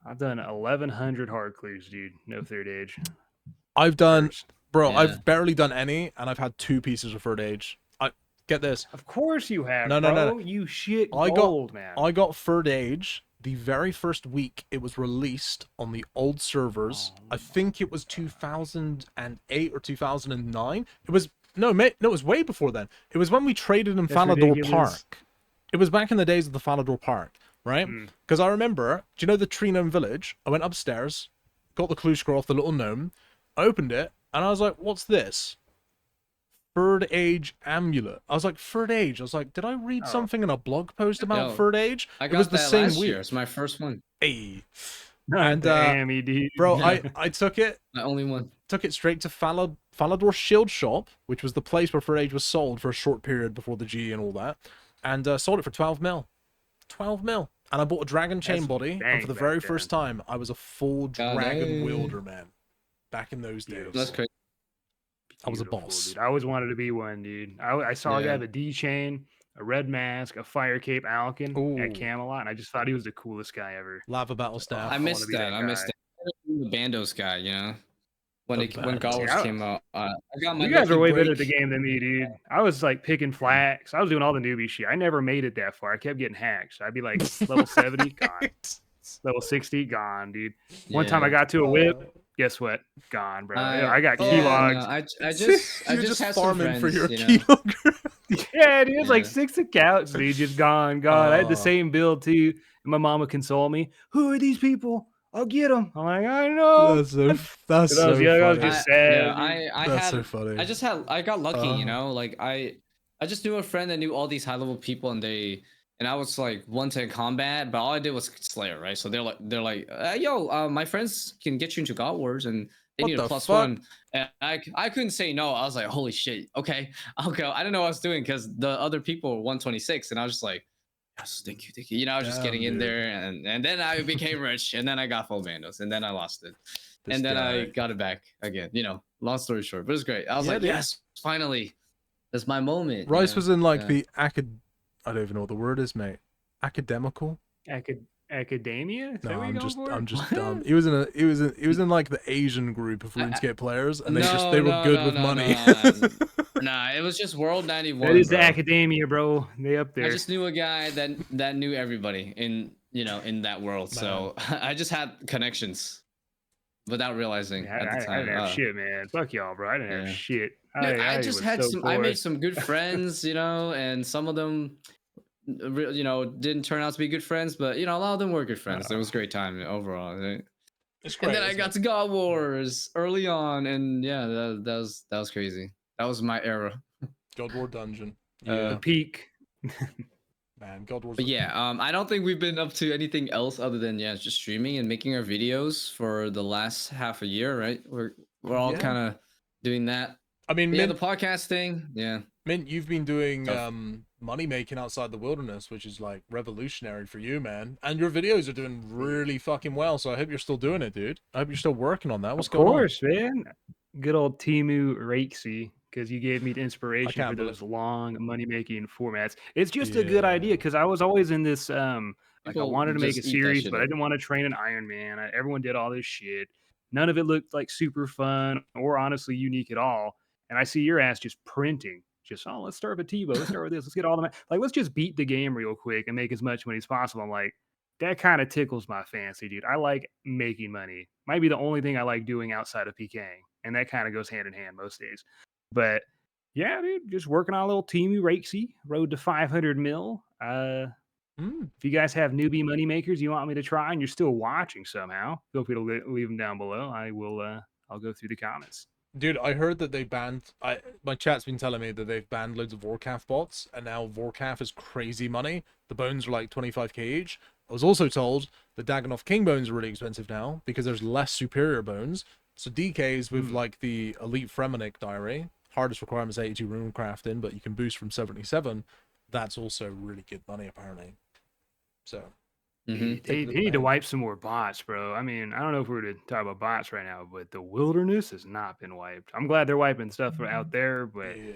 I've done 1,100 hard clears, dude. No third age. I've done, First. bro. Yeah. I've barely done any, and I've had 2 pieces of third age. I get this. Of course you have, No. bro. You shit I gold, man. I got third age the very first week it was released on the old servers. I think it was 2008 or 2009. It was no, mate, no, it was way before then. It was when we traded in That's Falador ridiculous. Park. It was back in the days of the Falador Park, right? Because I remember, do you know the Tree Gnome Village? I went upstairs, got the clue scroll off the little gnome, opened it, and I was like, "What's this?" Third age amulet. I was like, third age. I was like, did I read something in a blog post about Yo, third age? I It got was the that same last week. year. It's my first one. Hey. And damn, dude. Bro, I took it My only one. took it straight to Falador Shield Shop, which was the place where third age was sold for a short period before the G and all that, and sold it for 12 mil. 12 mil. And I bought a dragon chain That's body, and dang for the back very then. first time, I was a full dragon dang. wielder, man. Back in those days. Beautiful. That's crazy. I was a Beautiful, boss. dude. I always wanted to be one, dude. I saw a guy Yeah. with a D chain, a red mask, a fire cape Alkin Ooh. at Camelot, and I just thought he was the coolest guy ever. Lava battle staff. I wanna missed be that. that I missed guy. that. The Bandos guy, you know, when The when God Bandos. Wars Yeah. came out, I got my. You guys lucky are way break. better at the game than me, dude. I was like picking flags. I was doing all the newbie shit. I never made it that far. I kept getting hacked. So I'd be like level 70, gone. Level 60, gone, dude. One time I Yeah. got to a whip. Guess what? Gone, bro. I got Oh. keylogged. No, I just You're just had some farming friends, for your you know. keylogger. Yeah, dude, it was like Yeah. 6 accounts, dude, just gone. I had the Oh. same build too. And my mom would console me. Who are these people? I'll get them. I'm like, I know. That's so Because I was young, I was funny. just sad. Yeah, dude. I That's had so funny. I got lucky, you Oh. know, like I just knew a friend that knew all these high level people, and I was like 1-10 combat, but all I did was Slayer, right? So they're like, yo, my friends can get you into God Wars, and they What need a the plus fuck? 1. And I couldn't say no. I was like, holy shit, okay, I'll go. I didn't know what I was doing because the other people were 126, and I was just like, yes, thank you. You know, I was just Damn, getting in dude. there, and then I became rich, and then I got full Bandos, and then I lost it. This And then I guy. got it back again. You know, long story short, but it was great. I was Yeah, like, dude. yes, finally, that's my moment. you Rice know? was in like Yeah. the I don't even know what the word is, mate. Academical? Academia? Is that No, what you're going for? I'm just dumb. He was in like the Asian group of RuneScape players, and they were good with money. Nah, it was just World 91. That is the bro. academia, bro. They up there. I just knew a guy that knew everybody in that world, so I just had connections without realizing Yeah, at the I time. didn't have shit, man. Fuck y'all, bro. I didn't have Yeah. shit. I just was had so some. I poor. made some good friends, you know, and some of them, you know, didn't turn out to be good friends, but you know, a lot of them were good friends. It was a great time overall. Right? It's great. And then I got to God Wars early on, and yeah, that was crazy. That was my era. God War Dungeon. The Yeah, peak. man. God War's But yeah, I don't think we've been up to anything else other than just streaming and making our videos for the last half a year, right? We're all Yeah. kind of doing that. I mean, Yeah, Mint, the podcast thing. Yeah. Mint, you've been doing Tough. money making outside the wilderness, which is like revolutionary for you, man. And your videos are doing really fucking well. So I hope you're still doing it, dude. I hope you're still working on that. What's Of going on? course, man. Good old Timu Rakesy, because you gave me the inspiration can't for believe- those long money making formats. It's just a good idea because I was always in this like I People wanted to make a just eat that series, shit but I up. didn't want to train an Iron Man. Everyone did all this shit. None of it looked like super fun or honestly unique at all. And I see your ass just printing. Just let's start with TiVo. Let's start with this. Let's get all the let's just beat the game real quick and make as much money as possible. I'm like, that kind of tickles my fancy, dude. I like making money. Might be the only thing I like doing outside of PKing, and that kind of goes hand in hand most days. But yeah, dude, just working on a little Timu Rakesy, road to 500 mil. If you guys have newbie money makers you want me to try and you're still watching somehow, feel free to leave them down below. I will. I'll go through the comments. Dude, I heard that they banned. My chat's been telling me that they've banned loads of Vorcaf bots, and now Vorcaf is crazy money. The bones are like 25k each. I was also told the Dagannoth King bones are really expensive now because there's less superior bones. So DKs with like the Elite Fremenic Diary, hardest requirement is 82 rune crafting, but you can boost from 77. That's also really good money apparently. So They need to wipe some more bots, bro. I mean, I don't know if we're to talk about bots right now, but the wilderness has not been wiped. I'm glad they're wiping stuff out there, but Yeah.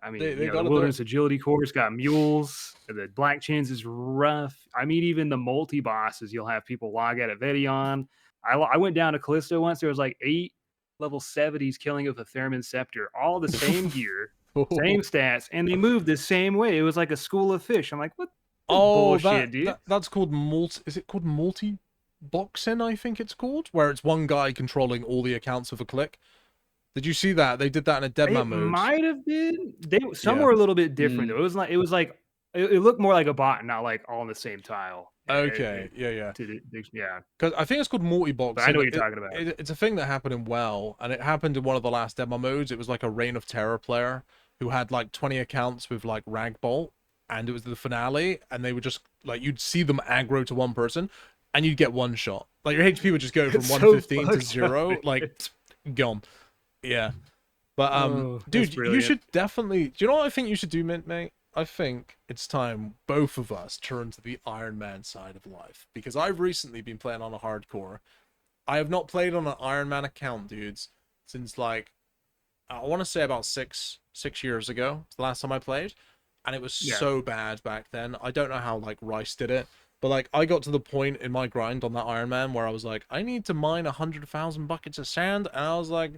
I mean, They the got it there. wilderness agility course got mules. The black chins is rough. I mean, even the multi bosses, you'll have people log out of Edion. I went down to Callisto once. There was like 8 level 70s killing with a Thermin Scepter, all the same gear, same stats, and they moved the same way. It was like a school of fish. I'm like, what? Oh, Bullshit, dude. that's called is it called multi-boxing, I think it's called? Where it's one guy controlling all the accounts of a click. Did you see that? They did that in a Deadman mode. It might have been. Some were a little bit different though. It was like it looked more like a bot, not like all in the same tile. Okay, yeah. Yeah. Because I think it's called multi-boxing. But I know what you're talking about. It's a thing that happened in WoW, and it happened in one of the last demo modes. It was like a Reign of Terror player who had like 20 accounts with like Ragbolt, and it was the finale, and they would just like you'd see them aggro to one person, and you'd get one shot. Like your HP would just go from 115 to 0, like gone. Yeah. But dude, you should definitely. Do you know what I think you should do, Mint, mate? I think it's time both of us turn to the Iron Man side of life, because I've recently been playing on a hardcore. I have not played on an Iron Man account, dudes, since like I want to say about six years ago. It's the last time I played, and it was so bad back then. I don't know how like Rice did it, but like I got to the point in my grind on that Iron Man where I was like, I need to mine 100,000 buckets of sand, and I was like,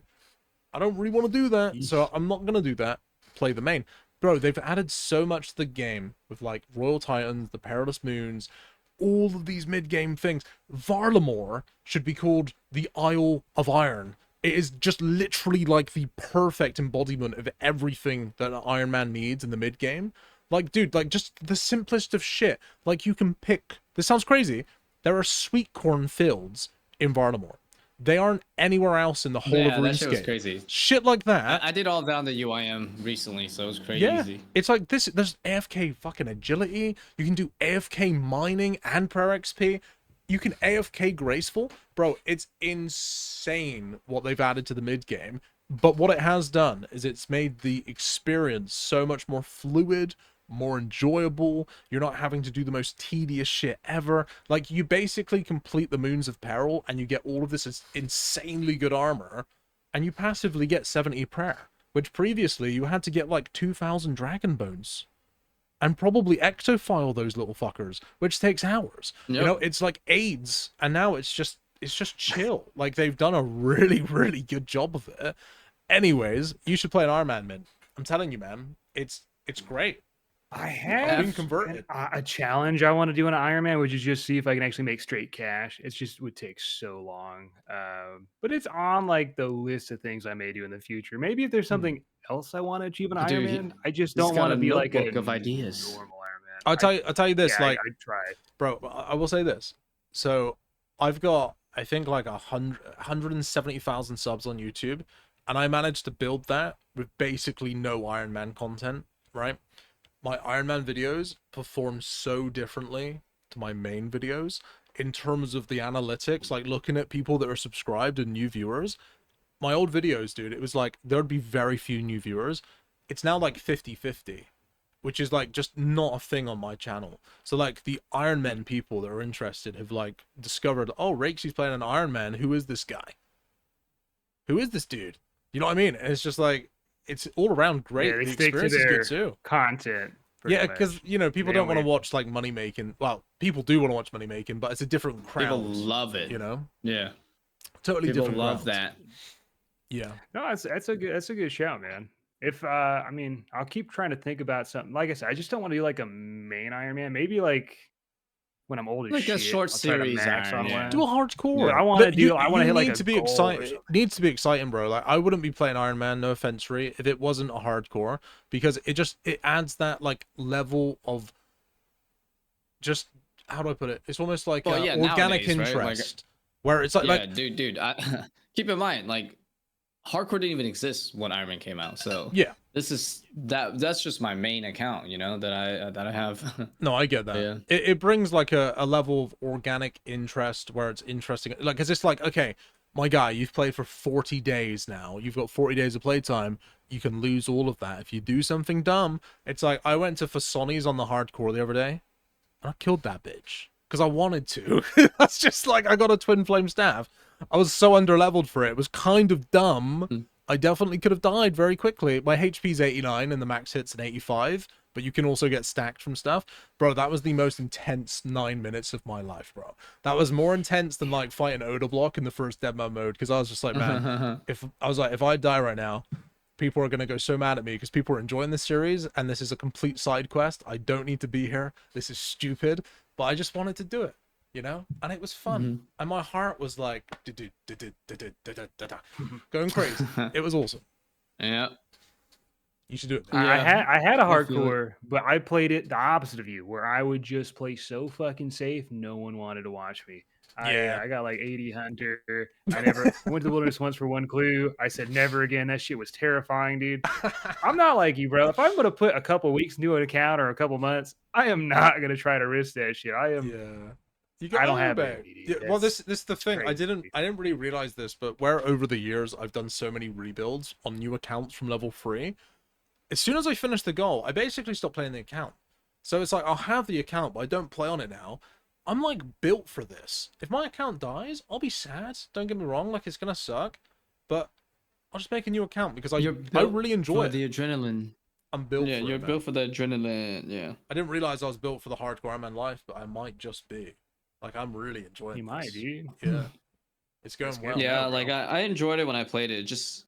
I don't really want to do that, so I'm not gonna do that. Play the main. Bro, they've added so much to the game with like Royal Titans, the Perilous Moons, all of these mid-game things. Varlamore should be called the Isle of Iron. It is just literally like the perfect embodiment of everything that an Iron Man needs in the mid-game. Like, dude, like just the simplest of shit. Like you can pick, this sounds crazy, there are sweet corn fields in Varlamore. They aren't anywhere else in the whole of RuneScape. That shit was crazy. Shit like that. I did all that on the UIM recently, so it was crazy. Yeah, it's like this. There's AFK fucking agility. You can do AFK mining and prayer XP. You can AFK graceful. Bro, it's insane what they've added to the mid game. But what it has done is it's made the experience so much more fluid, more enjoyable. You're not having to do the most tedious shit ever. Like, you basically complete the Moons of Peril and you get all of this insanely good armor, and you passively get 70 prayer, which previously you had to get like 2,000 dragon bones and probably ectofile those little fuckers, which takes hours. You know, it's like AIDS, and now it's just chill. Like, they've done a really, really good job of it. Anyways, you should play an Iron Man, Mint. I'm telling you, man, it's great. I have been converted. A challenge I want to do in Iron Man, which is just see if I can actually make straight cash. It's just would take so long, but it's on like the list of things I may do in the future. Maybe if there's something else I want to achieve in Iron Man, I just don't want to be like a of ideas. Normal Iron Man. I'll tell you this, like I try, bro. I will say this. So I've got, I think, like 170,000 subs on YouTube, and I managed to build that with basically no Iron Man content, right? My Iron Man videos perform so differently to my main videos in terms of the analytics, like looking at people that are subscribed and new viewers. My old videos, dude, it was like there'd be very few new viewers. It's now like 50-50, which is like just not a thing on my channel. So like the Iron Man people that are interested have like discovered, oh, Rakeshy's playing an Iron Man. Who is this guy? Who is this dude? You know what I mean? And it's just like, it's all around great. Yeah, the experience is good too. Content. Yeah, because you know people don't want to watch like money making. Well, people do want to watch money making, but it's a different crowd. People love it. You know. Yeah. Totally people different. Love crowds. that. Yeah. No, that's a good shout, man. If I mean, I'll keep trying to think about something. Like I said, I just don't want to do like a main Iron Man. Maybe like when I'm old as like shit, a short series Iron Man. Do a hardcore. I want to do. I want to hit like to be exciting. It needs to be exciting, bro. Like I wouldn't be playing Iron Man, no offense, Ree, if it wasn't a hardcore, because it adds that like level of just, how do I put it? It's almost like organic nowadays, interest, right? where it's like, dude. Keep in mind, like hardcore didn't even exist when Iron Man came out, so yeah. That's just my main account, you know, that I have. No, I get that. Yeah. It brings like a level of organic interest where it's interesting. Like, cause it's like, okay, my guy, you've played for 40 days now. You've got 40 days of playtime. You can lose all of that if you do something dumb. It's like, I went to Fasoni's on the hardcore the other day, and I killed that bitch. because I wanted to. That's just like, I got a twin flame staff. I was so underleveled for it. It was kind of dumb. I definitely could have died very quickly. My HP's 89 and the max hit's an 85, but you can also get stacked from stuff. Bro, that was the most intense 9 minutes of my life, bro. That was more intense than like fighting Oda Block in the first Deadman mode, because I was just like, man, if I die right now, people are going to go so mad at me because people are enjoying this series and this is a complete side quest. I don't need to be here. This is stupid, but I just wanted to do it, you know? And it was fun. And my heart was like going crazy. It was awesome. Yeah. You should do it. Yeah. I had a hardcore, but I played it the opposite of you, where I would just play so fucking safe, no one wanted to watch me. I got like 80 hunter. I went to the wilderness once for one clue. I said never again. That shit was terrifying, dude. I'm not like you, bro. If I'm gonna put a couple weeks into an account or a couple months, I am not gonna try to risk that shit. I am. Yeah. I don't have it. Yeah, well, this is the thing. crazy. I didn't really realize this, but where over the years I've done so many rebuilds on new accounts from level 3. As soon as I finish the goal, I basically stop playing the account. So it's like, I'll have the account, but I don't play on it now. I'm like built for this. If my account dies, I'll be sad. Don't get me wrong, like it's gonna suck, but I'll just make a new account because I really enjoy it. The adrenaline. I'm built. Yeah, for you're it, built for the adrenaline. Yeah. I didn't realize I was built for the hardcore Iron Man life, but I might just be. Like, I'm really enjoying. You might, dude. Yeah, it's going well. Yeah, now, like I enjoyed it when I played it. Just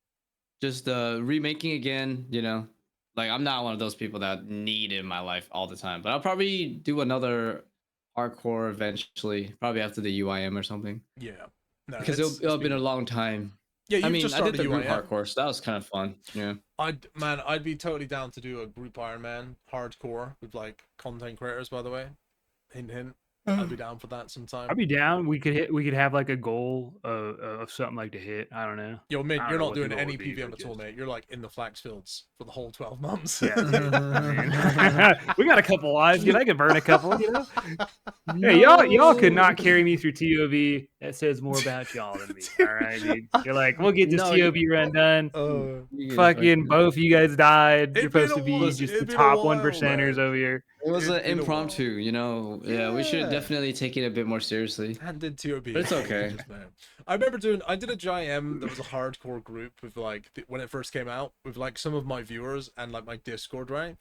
remaking again. You know, like I'm not one of those people that need it in my life all the time, but I'll probably do another hardcore eventually, probably after the UIM or something. Yeah, no, because it'll have been a long time. Yeah, I mean, just I did the group UIM. hardcore, so that was kind of fun. Yeah, I'd be totally down to do a group Iron Man hardcore with like content creators. By the way, hint hint. I'd be down for that sometime. I'd be down. We could have like a goal of something like to hit. I don't know. Yo, mate, you're not doing any be, PVM at all, mate. You're like in the flax fields for the whole 12 months. Yeah. We got a couple lives, dude. I could burn a couple, you know. No. Hey, y'all could not carry me through TOV. That says more about y'all than me. All right, dude. You're like, we'll get this TOV run done. Fucking both of you guys died. You're supposed to be just the top 1%ers over here. It was an impromptu, you know. Yeah, we should definitely take it a bit more seriously. And did TOB. But it's okay. I remember I did a GIM that was a hardcore group with like when it first came out with like some of my viewers and like my Discord, right?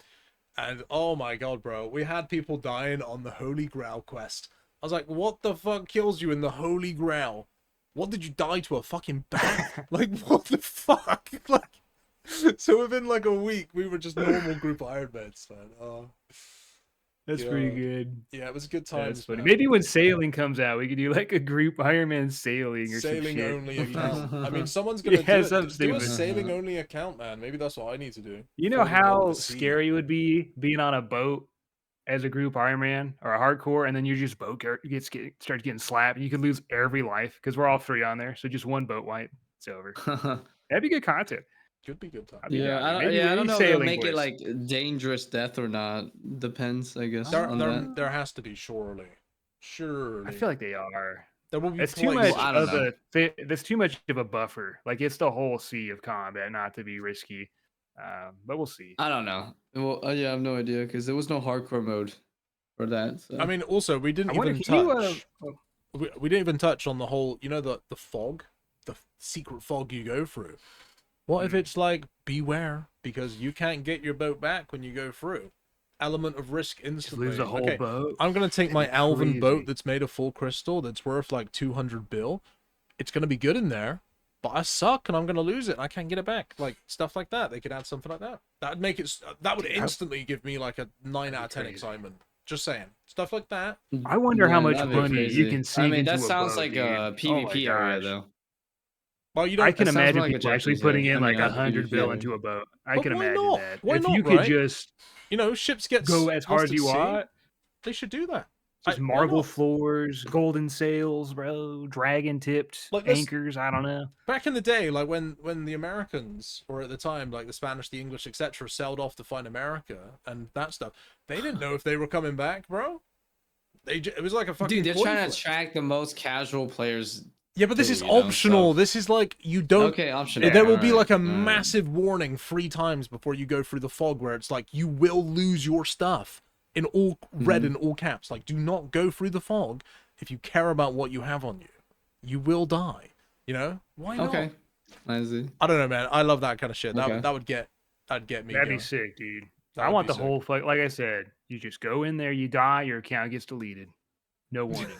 And oh my god, bro, we had people dying on the Holy Grail quest. I was like, what the fuck kills you in the Holy Grail? What did you die to, a fucking bat? Like, what the fuck? Like, so within like a week, we were just normal group Iron Mans, man. Oh. That's pretty good. Yeah, it was a good time. That's funny. Maybe when sailing comes out, we could do like a group Iron Man sailing or sailing some shit. only account. I mean, someone's gonna do a sailing only account, man. Maybe that's what I need to do. You know how scary it would be being on a boat as a group Iron Man or a hardcore, and then your just boat starts getting slapped, and you could lose every life because we're all 3 on there. So just one boat wipe, it's over. That'd be good content. Could be good time. Yeah, I don't know if they'll make it like dangerous death or not. Depends, I guess. There has to be, surely. I feel like they are. There will be. It's too much there's too much of a buffer. Like it's the whole sea of combat, not to be risky. But we'll see. I don't know. Well, yeah, I have no idea because there was no hardcore mode for that. So. I mean, also we didn't even touch. We didn't even touch on the whole. You know the fog, the secret fog you go through. What if it's like, beware, because you can't get your boat back when you go through? Element of risk instantly. Lose the whole boat. I'm going to take my Alvin boat that's made of full crystal that's worth like 200 bill. It's going to be good in there, but I suck and I'm going to lose it and I can't get it back. Like, stuff like that. They could add something like that. That would instantly give me like a 9 out of 10 excitement. Just saying. Stuff like that. I wonder how much money you can sink into a boat. That sounds like a PvP area, though. Well, I can imagine people actually putting in like 100 bill into a boat. I can imagine that. If you could just, ships get go as hard as you want, they should do that. Just marble floors, golden sails, bro, dragon tipped anchors. I don't know. Back in the day, like when the Americans, or at the time, like the Spanish, the English, etc., sailed off to find America and that stuff, they didn't know if they were coming back, bro. It was like a fucking. Dude, they're trying to attract the most casual players. Yeah, but this is optional. This is like, you don't... Okay, optional. There will be like a massive warning 3 times before you go through the fog where it's like, you will lose your stuff in all red in all caps, like, do not go through the fog if you care about what you have on you. You will die. You know? Why not? Okay. I see. I don't know, man. I love that kind of shit. Okay. That'd get me That'd going. be sick, dude. That I would want be the sick. whole fuck. Like I said, you just go in there, you die, your account gets deleted. No warning.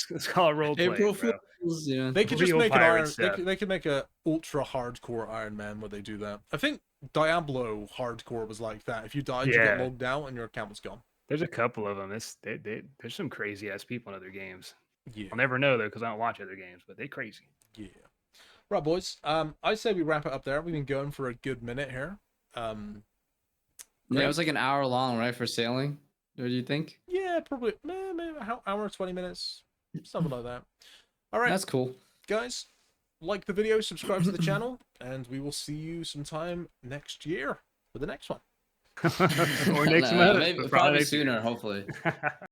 It's called role playing, April bro. Fools, yeah. They could just Real make an pirate Iron. stuff. They could make a ultra hardcore Iron Man where they do that. I think Diablo hardcore was like that. If you died, you got Yeah. logged out and your account was gone. There's a couple of them. There's some crazy ass people in other games. Yeah. I'll never know though because I don't watch other games, but they crazy. Yeah. Right, boys. I say we wrap it up there. We've been going for a good minute here. Yeah, it was like an hour long, right, for sailing? What do you think? Yeah, probably maybe an hour, 20 minutes, something like that. All right, That's cool. guys. Like the video, subscribe to the channel, and we will see you sometime next year for the next one. Or next month. Maybe, Probably probably next year. sooner, hopefully.